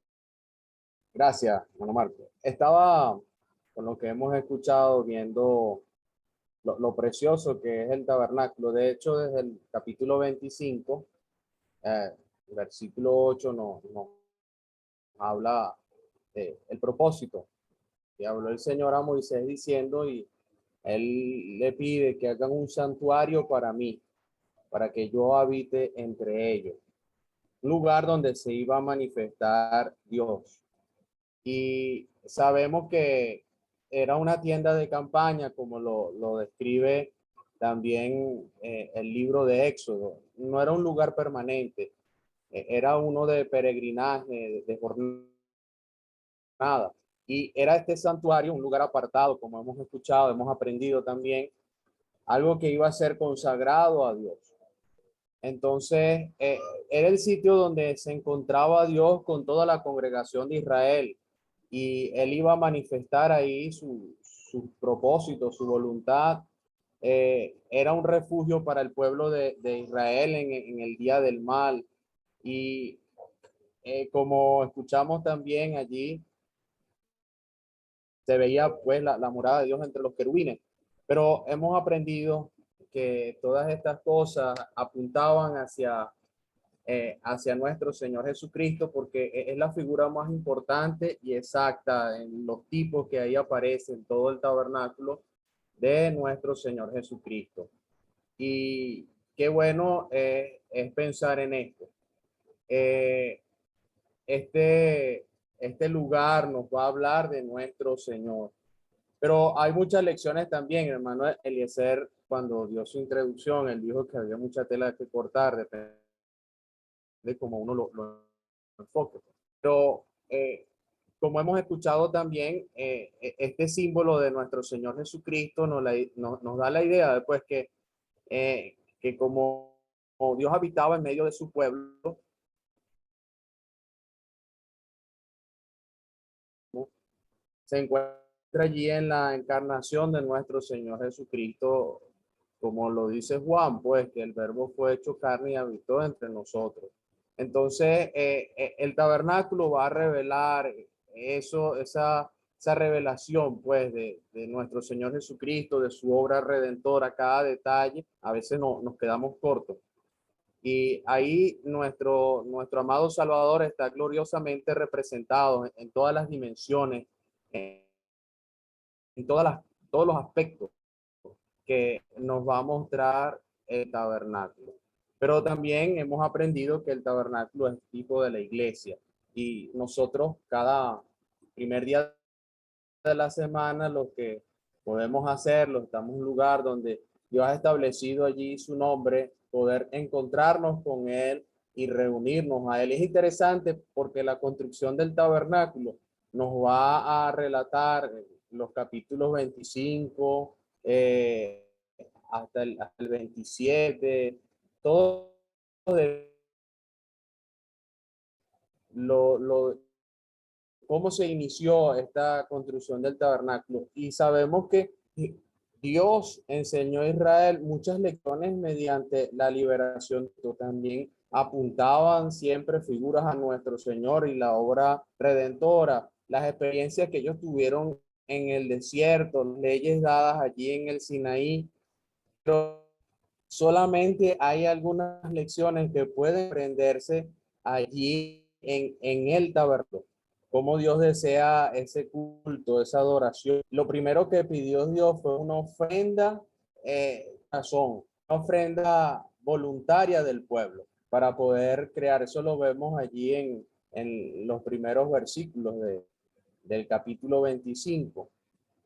Gracias, hermano Marco. Estaba con lo que hemos escuchado viendo lo precioso que es el tabernáculo. De hecho, desde el capítulo 25, versículo 8, nos habla el propósito que habló el Señor a Moisés diciendo, y él le pide que hagan un santuario para mí, para que yo habite entre ellos. Un lugar donde se iba a manifestar Dios. Y sabemos que era una tienda de campaña, como lo describe también el libro de Éxodo. No era un lugar permanente, era uno de peregrinaje, de jornada. Y era este santuario, un lugar apartado, como hemos escuchado, hemos aprendido también, algo que iba a ser consagrado a Dios. Entonces, era el sitio donde se encontraba Dios con toda la congregación de Israel, y él iba a manifestar ahí su propósito, su voluntad. Era un refugio para el pueblo de Israel en el día del mal. Y como escuchamos también allí, se veía pues la morada de Dios entre los querubines. Pero hemos aprendido que todas estas cosas apuntaban hacia nuestro Señor Jesucristo, porque es la figura más importante y exacta en los tipos que ahí aparecen en todo el tabernáculo de nuestro Señor Jesucristo. Y qué bueno es pensar en esto. Este lugar nos va a hablar de nuestro Señor. Pero hay muchas lecciones también, hermano Eliezer, cuando dio su introducción, él dijo que había mucha tela que cortar, depende de cómo uno lo enfoque. Pero como hemos escuchado también, este símbolo de nuestro Señor Jesucristo nos da la idea después que como Dios habitaba en medio de su pueblo, se encuentra allí en la encarnación de nuestro Señor Jesucristo, como lo dice Juan, pues que el verbo fue hecho carne y habitó entre nosotros. Entonces, el tabernáculo va a revelar esa revelación, pues, de nuestro Señor Jesucristo, de su obra redentora, cada detalle. A veces nos quedamos cortos. Y ahí nuestro amado Salvador está gloriosamente representado en todas las dimensiones, en todos los aspectos que nos va a mostrar el tabernáculo. Pero también hemos aprendido que el tabernáculo es tipo de la iglesia, y nosotros cada primer día de la semana lo que podemos hacerlo, estamos en un lugar donde Dios ha establecido allí su nombre, poder encontrarnos con Él y reunirnos a Él. Es interesante porque la construcción del tabernáculo nos va a relatar los capítulos 25 hasta el 27, todo de cómo se inició esta construcción del tabernáculo. Y sabemos que Dios enseñó a Israel muchas lecciones mediante la liberación. También apuntaban siempre figuras a nuestro Señor y la obra redentora, las experiencias que ellos tuvieron en el desierto, leyes dadas allí en el Sinaí. Pero solamente hay algunas lecciones que pueden aprenderse allí en el tabernáculo. Cómo Dios desea ese culto, esa adoración. Lo primero que pidió Dios fue una ofrenda, una ofrenda voluntaria del pueblo para poder crear. Eso lo vemos allí en los primeros versículos del capítulo 25.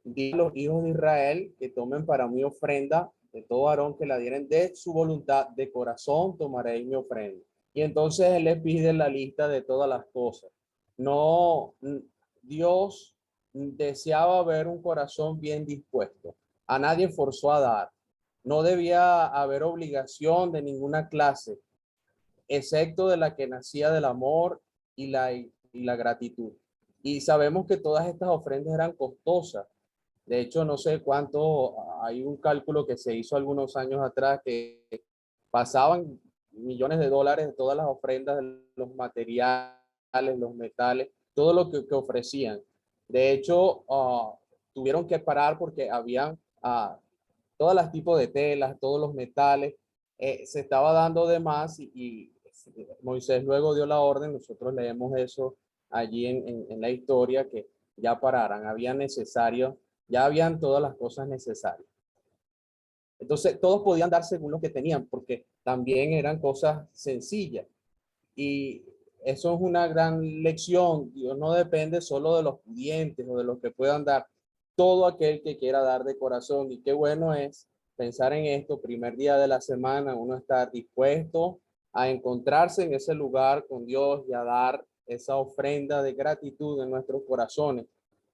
Di a los hijos de Israel que tomen para mí ofrenda de todo varón que la dieren de su voluntad, de corazón tomaréis mi ofrenda. Y entonces Él les pide la lista de todas las cosas. No, Dios deseaba ver un corazón bien dispuesto. A nadie forzó a dar. No debía haber obligación de ninguna clase, excepto de la que nacía del amor y la gratitud. Y sabemos que todas estas ofrendas eran costosas. De hecho, no sé cuánto, hay un cálculo que se hizo algunos años atrás que pasaban millones de dólares de todas las ofrendas, de los materiales, los metales, todo lo que ofrecían. De hecho, tuvieron que parar porque habían todos los tipos de telas, todos los metales, se estaba dando de más y Moisés luego dio la orden, nosotros leemos eso allí en la historia, que ya pararan, ya habían todas las cosas necesarias. Entonces, todos podían dar según lo que tenían, porque también eran cosas sencillas. Y eso es una gran lección. Dios no depende solo de los pudientes o de los que puedan dar. Todo aquel que quiera dar de corazón. Y qué bueno es pensar en esto, primer día de la semana, uno estar dispuesto a encontrarse en ese lugar con Dios y a dar esa ofrenda de gratitud en nuestros corazones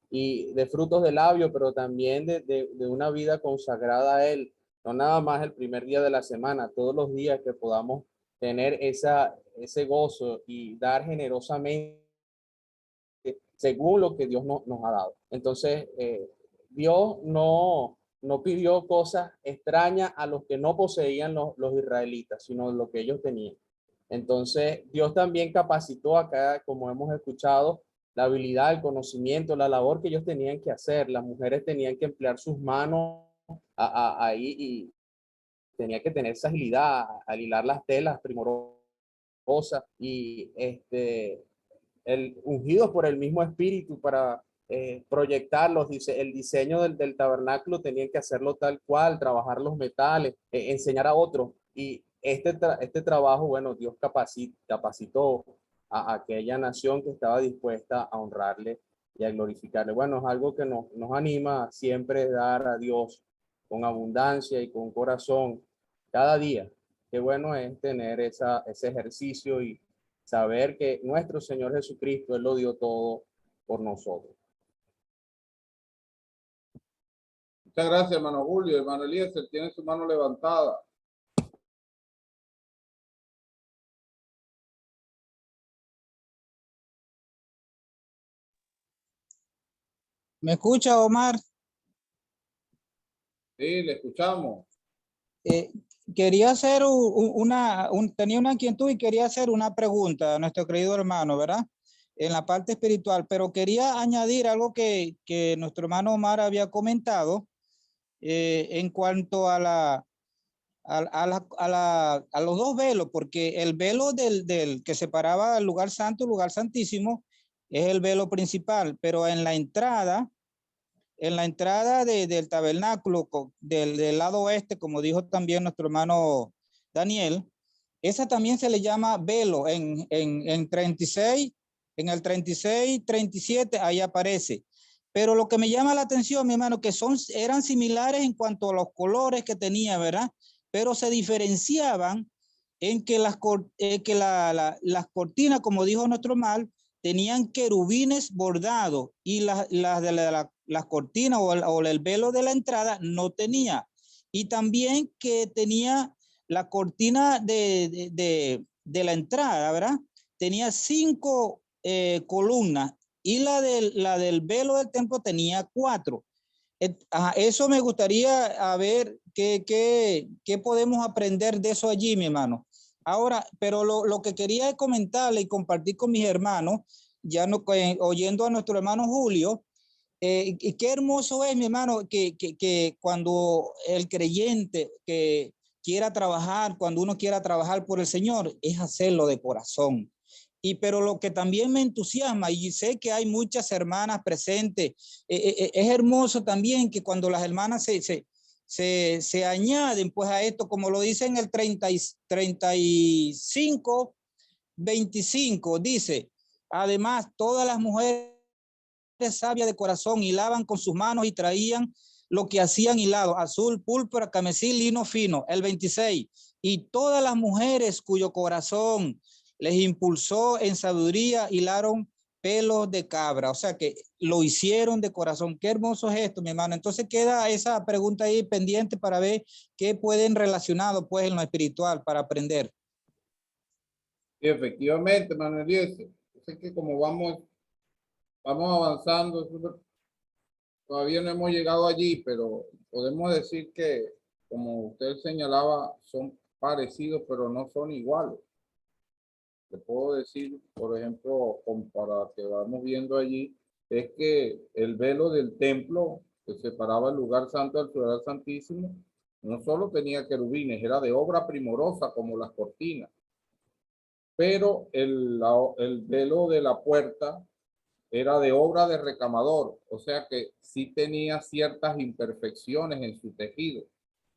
y de frutos de labio, pero también de una vida consagrada a Él. No nada más el primer día de la semana, todos los días que podamos tener ese gozo y dar generosamente según lo que Dios nos ha dado. Entonces, Dios no pidió cosas extrañas a los que no poseían los israelitas, sino lo que ellos tenían. Entonces, Dios también capacitó acá, como hemos escuchado, la habilidad, el conocimiento, la labor que ellos tenían que hacer. Las mujeres tenían que emplear sus manos ahí y tenía que tener esa agilidad al hilar las telas primorosas y ungidos por el mismo espíritu para proyectarlos. Dice, el diseño del tabernáculo tenían que hacerlo tal cual, trabajar los metales, enseñar a otros. Y este trabajo, bueno, Dios capacitó a aquella nación que estaba dispuesta a honrarle y a glorificarle. Bueno, es algo que nos anima a siempre dar a Dios con abundancia y con corazón cada día. Qué bueno es tener ese ejercicio y saber que nuestro Señor Jesucristo, Él lo dio todo por nosotros. Muchas gracias, hermano Julio. Hermano Eliezer, tiene su mano levantada. ¿Me escucha, Omar? Sí, le escuchamos. Quería hacer tenía una inquietud y quería hacer una pregunta a nuestro querido hermano, ¿verdad? En la parte espiritual, pero quería añadir algo que nuestro hermano Omar había comentado en cuanto a los dos velos, porque el velo del que separaba el lugar santo, el lugar santísimo, es el velo principal, pero en la entrada del tabernáculo del lado oeste, como dijo también nuestro hermano Daniel, esa también se le llama velo en 36, en el 36, 37, ahí aparece. Pero lo que me llama la atención, mi hermano, que eran similares en cuanto a los colores que tenía, ¿verdad? Pero se diferenciaban en que las cortinas, como dijo nuestro mal, tenían querubines bordados y las cortinas o el velo de la entrada no tenía. Y también que tenía la cortina de la entrada, ¿verdad? Tenía 5 columnas y la del velo del templo tenía 4. Eso me gustaría ver qué podemos aprender de eso allí, mi hermano. Ahora, pero lo que quería comentarle y compartir con mis hermanos, ya no, oyendo a nuestro hermano Julio, qué hermoso es, mi hermano, que cuando el creyente que quiera trabajar, cuando uno quiera trabajar por el Señor, es hacerlo de corazón. Pero lo que también me entusiasma, y sé que hay muchas hermanas presentes, es hermoso también que cuando las hermanas se añaden pues a esto, como lo dice en el 35, 25, dice, además todas las mujeres sabias de corazón hilaban con sus manos y traían lo que hacían hilado, azul, púrpura, carmesí, lino fino. El 26, y todas las mujeres cuyo corazón les impulsó en sabiduría hilaron pelos de cabra, o sea que lo hicieron de corazón. Qué hermoso es esto, mi hermano. Entonces queda esa pregunta ahí pendiente para ver qué pueden relacionado pues en lo espiritual para aprender. Sí, efectivamente, Manuel Eliezer. Sé que como vamos avanzando, todavía no hemos llegado allí, pero podemos decir que, como usted señalaba, son parecidos, pero no son iguales. Le puedo decir, por ejemplo, para que vamos viendo allí, es que el velo del templo que separaba el lugar santo del lugar santísimo, no solo tenía querubines, era de obra primorosa como las cortinas, pero el velo de la puerta era de obra de recamador, o sea que sí tenía ciertas imperfecciones en su tejido,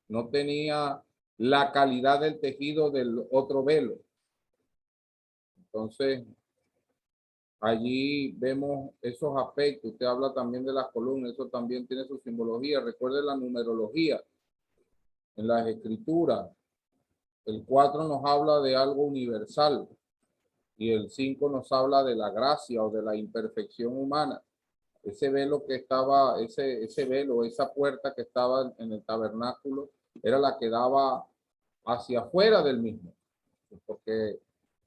no tenía la calidad del tejido del otro velo. Entonces, allí vemos esos aspectos. Usted habla también de las columnas, eso también tiene su simbología. Recuerde la numerología en las escrituras. El 4 nos habla de algo universal y el 5 nos habla de la gracia o de la imperfección humana. Ese velo que estaba, ese velo, esa puerta que estaba en el tabernáculo, era la que daba hacia afuera del mismo, porque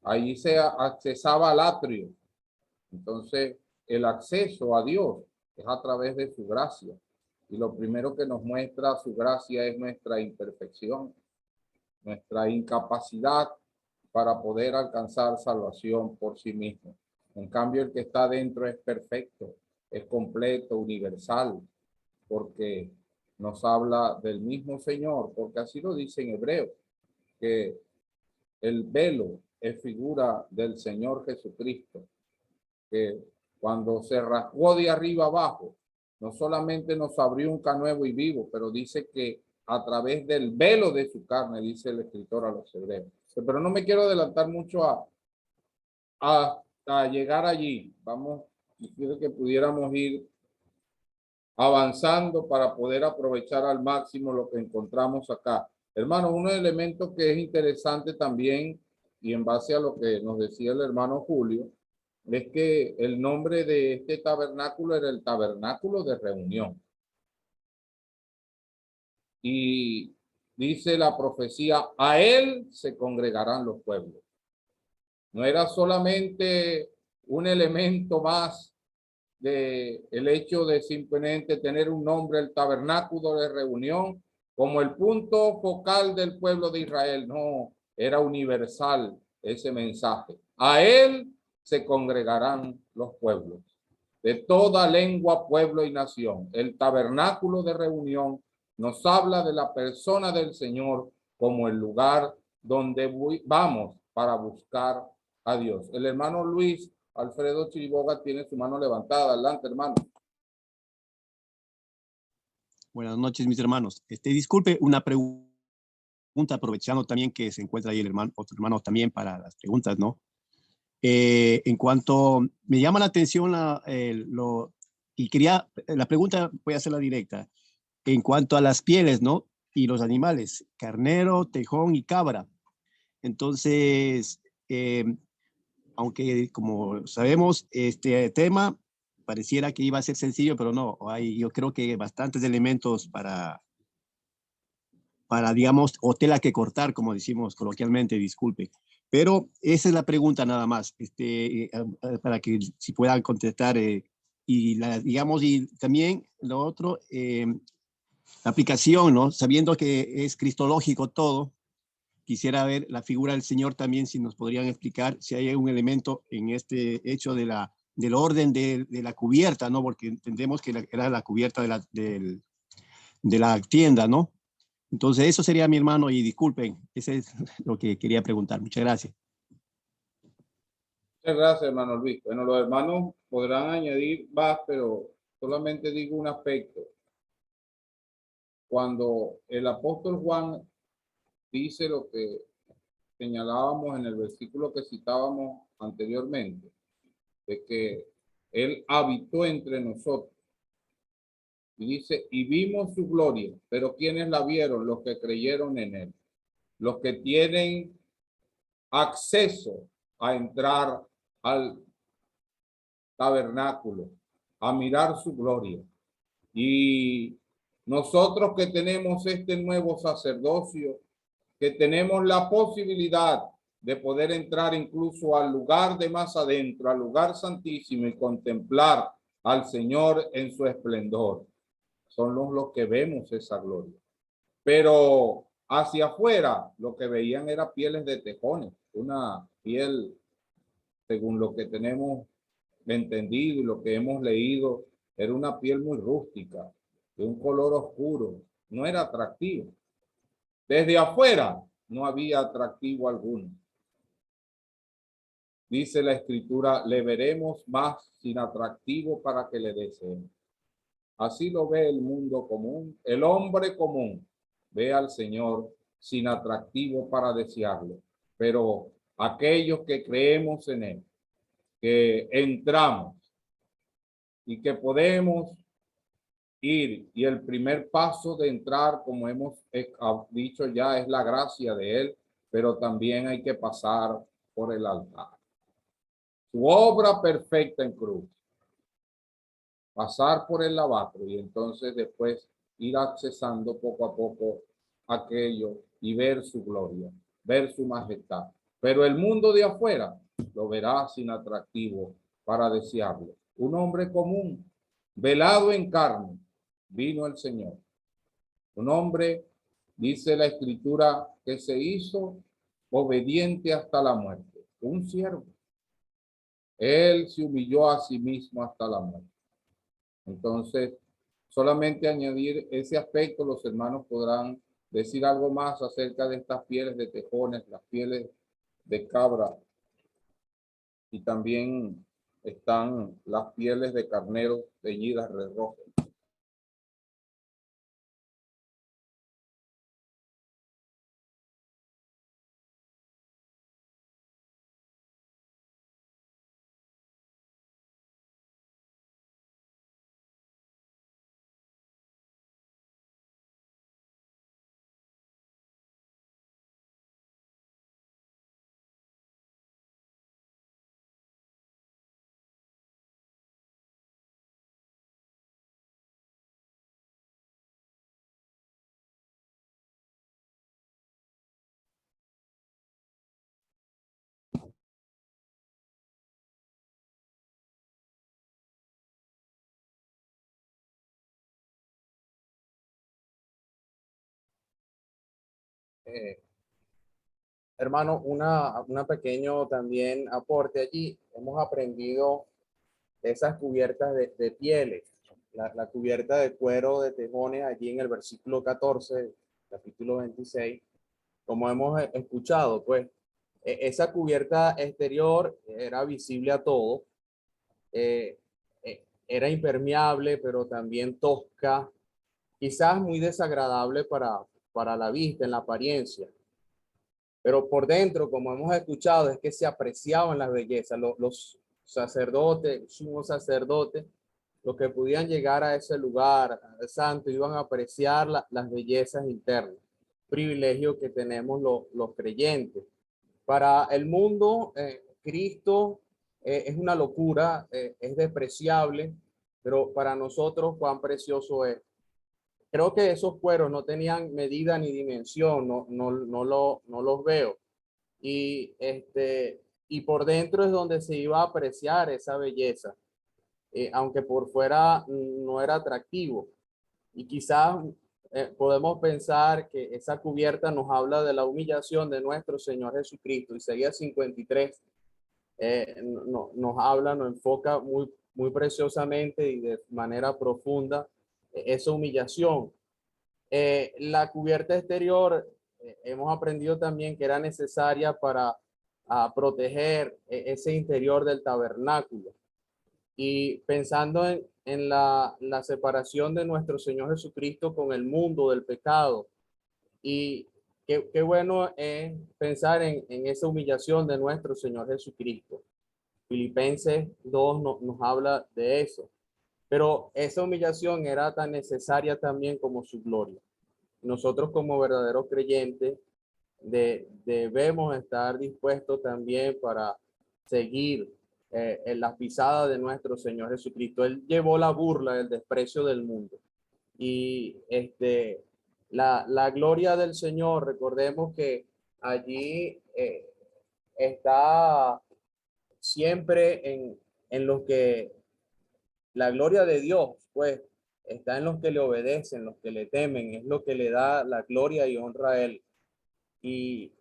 ahí se accesaba al atrio. Entonces, el acceso a Dios es a través de su gracia. Y lo primero que nos muestra su gracia es nuestra imperfección, nuestra incapacidad para poder alcanzar salvación por sí mismo. En cambio, el que está dentro es perfecto, es completo, universal, porque nos habla del mismo Señor, porque así lo dice en hebreo, que el velo es figura del Señor Jesucristo, que cuando se rasgó de arriba abajo, no solamente nos abrió un nuevo y vivo, pero dice que a través del velo de su carne, dice el escritor a los hebreos. Pero no me quiero adelantar mucho a llegar allí. Vamos, quiero que pudiéramos ir avanzando para poder aprovechar al máximo lo que encontramos acá. Hermano, un elemento que es interesante también, y en base a lo que nos decía el hermano Julio, es que el nombre de este tabernáculo era el tabernáculo de reunión. Y dice la profecía, a él se congregarán los pueblos. No era solamente un elemento más de el hecho de simplemente tener un nombre, el tabernáculo de reunión, como el punto focal del pueblo de Israel. No, era universal ese mensaje. A él se congregarán los pueblos de toda lengua, pueblo y nación. El tabernáculo de reunión nos habla de la persona del Señor como el lugar donde vamos para buscar a Dios. El hermano Luis Alfredo Chiriboga tiene su mano levantada. Adelante, hermano. Buenas noches, mis hermanos. Disculpe, una pregunta, aprovechando también que se encuentra ahí el hermano, otro hermano también para las preguntas, ¿no? En cuanto, me llama la atención y quería, la pregunta voy a hacerla directa. En cuanto a las pieles, ¿no? Y los animales, carnero, tejón y cabra. Entonces, aunque como sabemos, este tema pareciera que iba a ser sencillo, pero no, hay yo creo que bastantes elementos para digamos, o tela que cortar, como decimos coloquialmente, disculpe. Pero esa es la pregunta nada más, para que si puedan contestar. Digamos, y también lo otro, la aplicación, ¿no? Sabiendo que es cristológico todo, quisiera ver la figura del Señor también, si nos podrían explicar si hay un elemento en este hecho del orden de la cubierta, ¿no? Porque entendemos que era la cubierta de la tienda, ¿no? Entonces, eso sería, mi hermano, y disculpen, ese es lo que quería preguntar. Muchas gracias. Muchas gracias, hermano Luis. Bueno, los hermanos podrán añadir más, pero solamente digo un aspecto. Cuando el apóstol Juan dice lo que señalábamos en el versículo que citábamos anteriormente, de que él habitó entre nosotros. Y dice, y vimos su gloria, pero ¿quiénes la vieron? Los que creyeron en él. Los que tienen acceso a entrar al tabernáculo, a mirar su gloria. Y nosotros que tenemos este nuevo sacerdocio, que tenemos la posibilidad de poder entrar incluso al lugar de más adentro, al lugar santísimo, y contemplar al Señor en su esplendor. Son los que vemos esa gloria. Pero hacia afuera lo que veían era pieles de tejones, una piel, según lo que tenemos entendido y lo que hemos leído, era una piel muy rústica, de un color oscuro, no era atractivo. Desde afuera no había atractivo alguno. Dice la escritura, le veremos más sin atractivo para que le deseen. Así lo ve el mundo común, el hombre común ve al Señor sin atractivo para desearlo, pero aquellos que creemos en él, que entramos y que podemos ir, y el primer paso de entrar, como hemos dicho ya, es la gracia de él, pero también hay que pasar por el altar. Su obra perfecta en cruz. Pasar por el lavatorio y entonces después ir accesando poco a poco aquello y ver su gloria, ver su majestad. Pero el mundo de afuera lo verá sin atractivo para desearlo. Un hombre común, velado en carne, vino el Señor. Un hombre, dice la escritura, que se hizo obediente hasta la muerte. Un siervo. Él se humilló a sí mismo hasta la muerte. Entonces, solamente añadir ese aspecto, los hermanos podrán decir algo más acerca de estas pieles de tejones, las pieles de cabra, y también están las pieles de carnero teñidas de rojo. Hermano, una pequeño también aporte allí. Hemos aprendido esas cubiertas de pieles, la cubierta de cuero de tejones allí en el versículo 14, capítulo 26, como hemos escuchado, pues esa cubierta exterior era visible a todo, era impermeable, pero también tosca, quizás muy desagradable para la vista, en la apariencia. Pero por dentro, como hemos escuchado, es que se apreciaban las bellezas. Los sacerdotes, sumos sacerdotes, los que podían llegar a ese lugar santo, iban a apreciar las bellezas internas. Privilegio que tenemos los creyentes. Para el mundo, Cristo es una locura, es despreciable, pero para nosotros cuán precioso es. Creo que esos cueros no tenían medida ni dimensión, no los veo. Y, y por dentro es donde se iba a apreciar esa belleza, aunque por fuera no era atractivo. Y quizás podemos pensar que esa cubierta nos habla de la humillación de nuestro Señor Jesucristo. Isaías 53 nos habla, nos enfoca muy preciosamente y de manera profunda esa humillación. La cubierta exterior, hemos aprendido también que era necesaria para proteger ese interior del tabernáculo. Y pensando en la separación de nuestro Señor Jesucristo con el mundo del pecado. Y qué bueno es pensar en esa humillación de nuestro Señor Jesucristo. Filipenses 2 nos habla de eso. Pero esa humillación era tan necesaria también como su gloria. Nosotros como verdaderos creyentes debemos estar dispuestos también para seguir en las pisadas de nuestro Señor Jesucristo. Él llevó la burla, el desprecio del mundo. Y la gloria del Señor, recordemos que allí está siempre en lo que la gloria de Dios, pues, está en los que le obedecen, los que le temen, es lo que le da la gloria y honra a Él. Y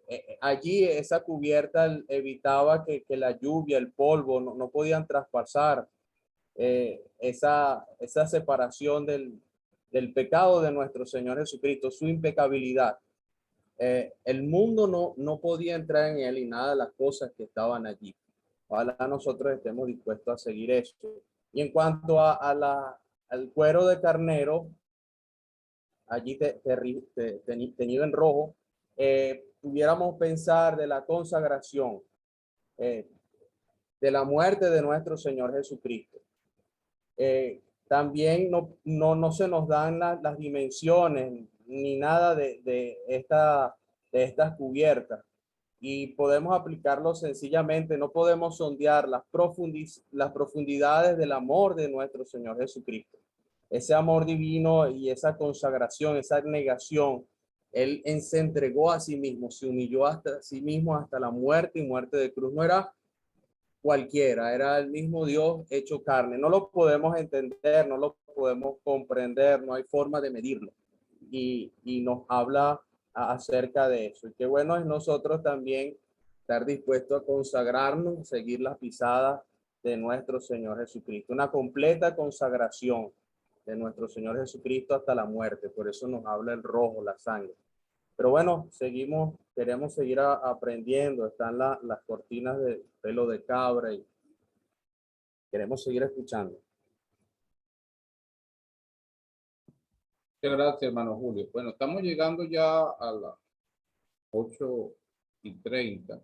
allí esa cubierta evitaba que la lluvia, el polvo, no podían traspasar esa separación del pecado de nuestro Señor Jesucristo, su impecabilidad. El mundo no podía entrar en él y nada de las cosas que estaban allí. Ojalá nosotros estemos dispuestos a seguir esto. Y en cuanto al cuero de carnero, allí teñido en rojo, pudiéramos pensar de la consagración, de la muerte de nuestro Señor Jesucristo. También no se nos dan las dimensiones ni nada de estas cubiertas. Y podemos aplicarlo sencillamente, no podemos sondear las profundidades del amor de nuestro Señor Jesucristo. Ese amor divino y esa consagración, esa negación, Él se entregó a sí mismo, se humilló hasta sí mismo hasta la muerte y muerte de cruz. No era cualquiera, era el mismo Dios hecho carne. No lo podemos entender, no lo podemos comprender, no hay forma de medirlo. Y nos habla acerca de eso. Y qué bueno es nosotros también estar dispuestos a consagrarnos, seguir las pisadas de nuestro Señor Jesucristo. Una completa consagración de nuestro Señor Jesucristo hasta la muerte. Por eso nos habla el rojo, la sangre. Pero bueno, queremos seguir aprendiendo. Están las cortinas de pelo de cabra y queremos seguir escuchando. Muchas gracias, hermano Julio. Bueno, estamos llegando ya a las 8:30.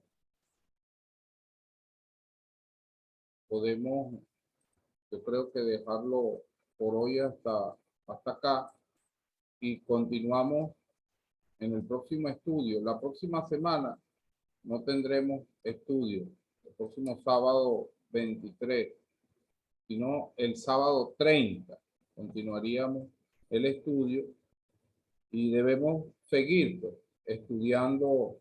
Podemos, yo creo que dejarlo por hoy hasta acá y continuamos en el próximo estudio. La próxima semana no tendremos estudio, el próximo sábado 23, sino el sábado 30 continuaríamos el estudio y debemos seguir pues, estudiando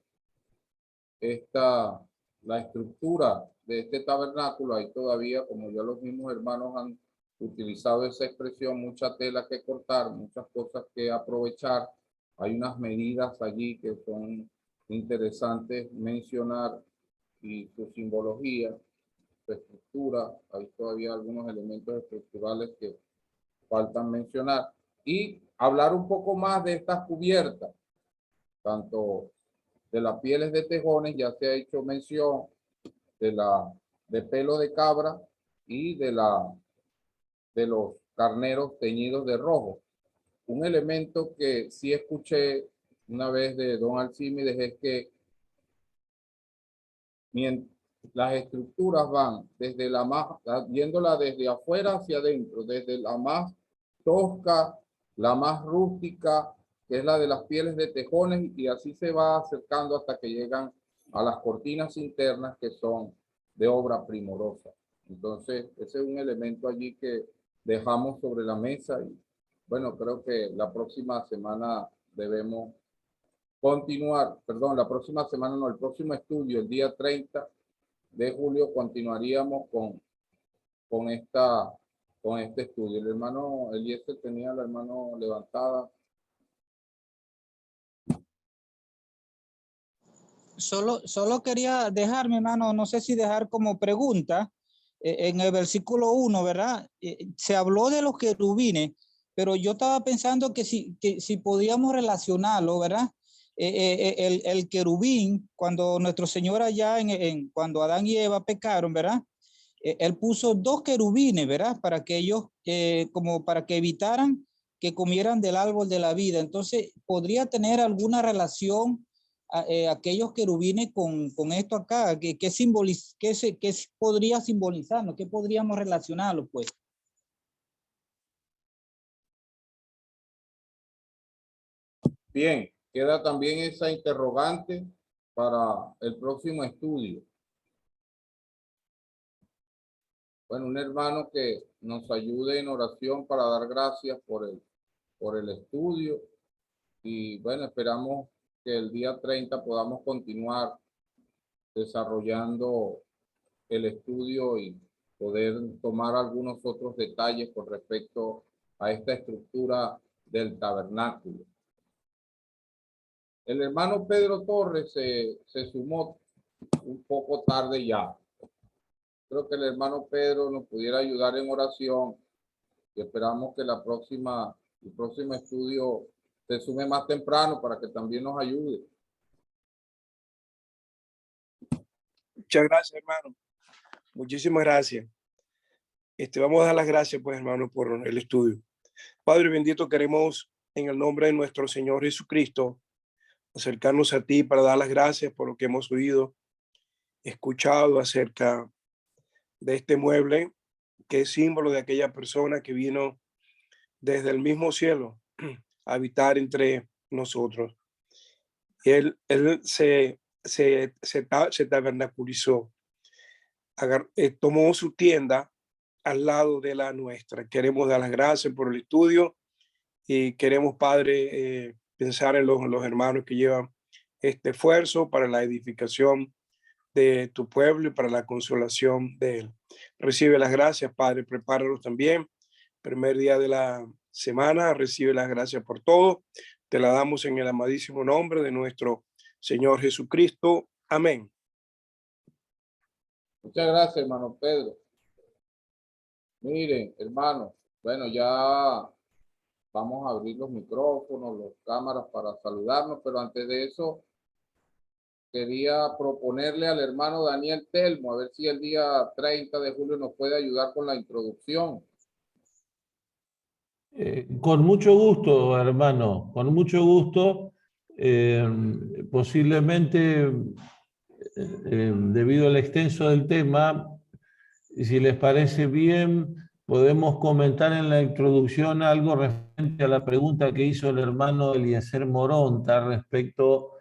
la estructura de este tabernáculo. Hay todavía, como ya los mismos hermanos han utilizado esa expresión, mucha tela que cortar, muchas cosas que aprovechar. Hay unas medidas allí que son interesantes mencionar y su simbología, su estructura. Hay todavía algunos elementos estructurales que faltan mencionar y hablar un poco más de estas cubiertas, tanto de las pieles de tejones, ya se ha hecho mención de pelo de cabra y de los carneros teñidos de rojo. Un elemento que sí escuché una vez de don Alcímedes es que las estructuras van desde viéndola desde afuera hacia adentro, desde la más tosca, la más rústica, que es la de las pieles de tejones, y así se va acercando hasta que llegan a las cortinas internas que son de obra primorosa. Entonces, ese es un elemento allí que dejamos sobre la mesa y bueno, creo que la próxima semana debemos continuar, perdón, la próxima semana no, el próximo estudio, el día 30 de julio, continuaríamos con este estudio. El hermano Eliezer tenía la mano levantada. Solo quería dejar, mi hermano, no sé si dejar como pregunta, en el versículo 1, ¿verdad? Se habló de los querubines, pero yo estaba pensando que si podíamos relacionarlo, ¿verdad? El querubín, cuando nuestro Señor allá, cuando Adán y Eva pecaron, ¿verdad? Él puso 2 querubines, ¿verdad? Para que ellos, como para que evitaran que comieran del árbol de la vida. Entonces, ¿podría tener alguna relación aquellos querubines con esto acá? ¿Qué podría simbolizarnos? ¿Qué podríamos relacionarlo, pues? Bien, queda también esa interrogante para el próximo estudio. Bueno, un hermano que nos ayude en oración para dar gracias por el estudio. Y bueno, esperamos que el día 30 podamos continuar desarrollando el estudio y poder tomar algunos otros detalles con respecto a esta estructura del tabernáculo. El hermano Pedro Torres se sumó un poco tarde ya. Creo que el hermano Pedro nos pudiera ayudar en oración y esperamos que el próximo estudio se sume más temprano para que también nos ayude. Muchas gracias, hermano. Muchísimas gracias. Vamos a dar las gracias, pues, hermano, por el estudio. Padre bendito, queremos en el nombre de nuestro Señor Jesucristo acercarnos a ti para dar las gracias por lo que hemos oído, escuchado acerca de este mueble que es símbolo de aquella persona que vino desde el mismo cielo a habitar entre nosotros. Él se tabernaculizó, tomó su tienda al lado de la nuestra. Queremos dar las gracias por el estudio y queremos, Padre, pensar en los hermanos que llevan este esfuerzo para la edificación de tu pueblo y para la consolación de él. Recibe las gracias, Padre, prepáralos también. Primer día de la semana, recibe las gracias por todo. Te la damos en el amadísimo nombre de nuestro Señor Jesucristo. Amén. Muchas gracias, hermano Pedro. Miren, hermanos, bueno, ya vamos a abrir los micrófonos, las cámaras para saludarnos, pero antes de eso, quería proponerle al hermano Daniel Telmo, a ver si el día 30 de julio nos puede ayudar con la introducción. Con mucho gusto, hermano, con mucho gusto. Posiblemente, debido al extenso del tema, si les parece bien, podemos comentar en la introducción algo referente a la pregunta que hizo el hermano Eliezer Moronta respecto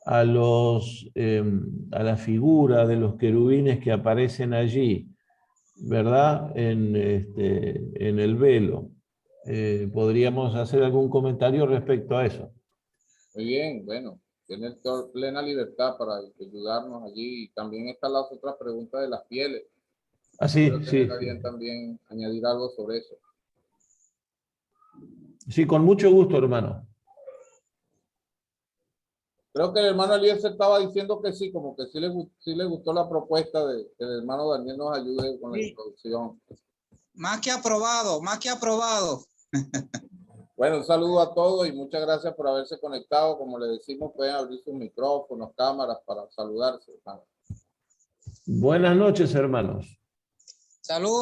a la figura de los querubines que aparecen allí, ¿verdad? En el velo. ¿Podríamos hacer algún comentario respecto a eso? Muy bien, bueno, tiene plena libertad para ayudarnos allí. Y también están las otras preguntas de las pieles. Así, sí. Bien también añadir algo sobre eso. Sí, con mucho gusto, hermano. Creo que el hermano Eliezer estaba diciendo que sí, como que sí le gustó la propuesta de que el hermano Daniel nos ayude con la introducción. Más que aprobado, más que aprobado. Bueno, un saludo a todos y muchas gracias por haberse conectado. Como le decimos, pueden abrir sus micrófonos, cámaras para saludarse. Buenas noches, hermanos. Saludos.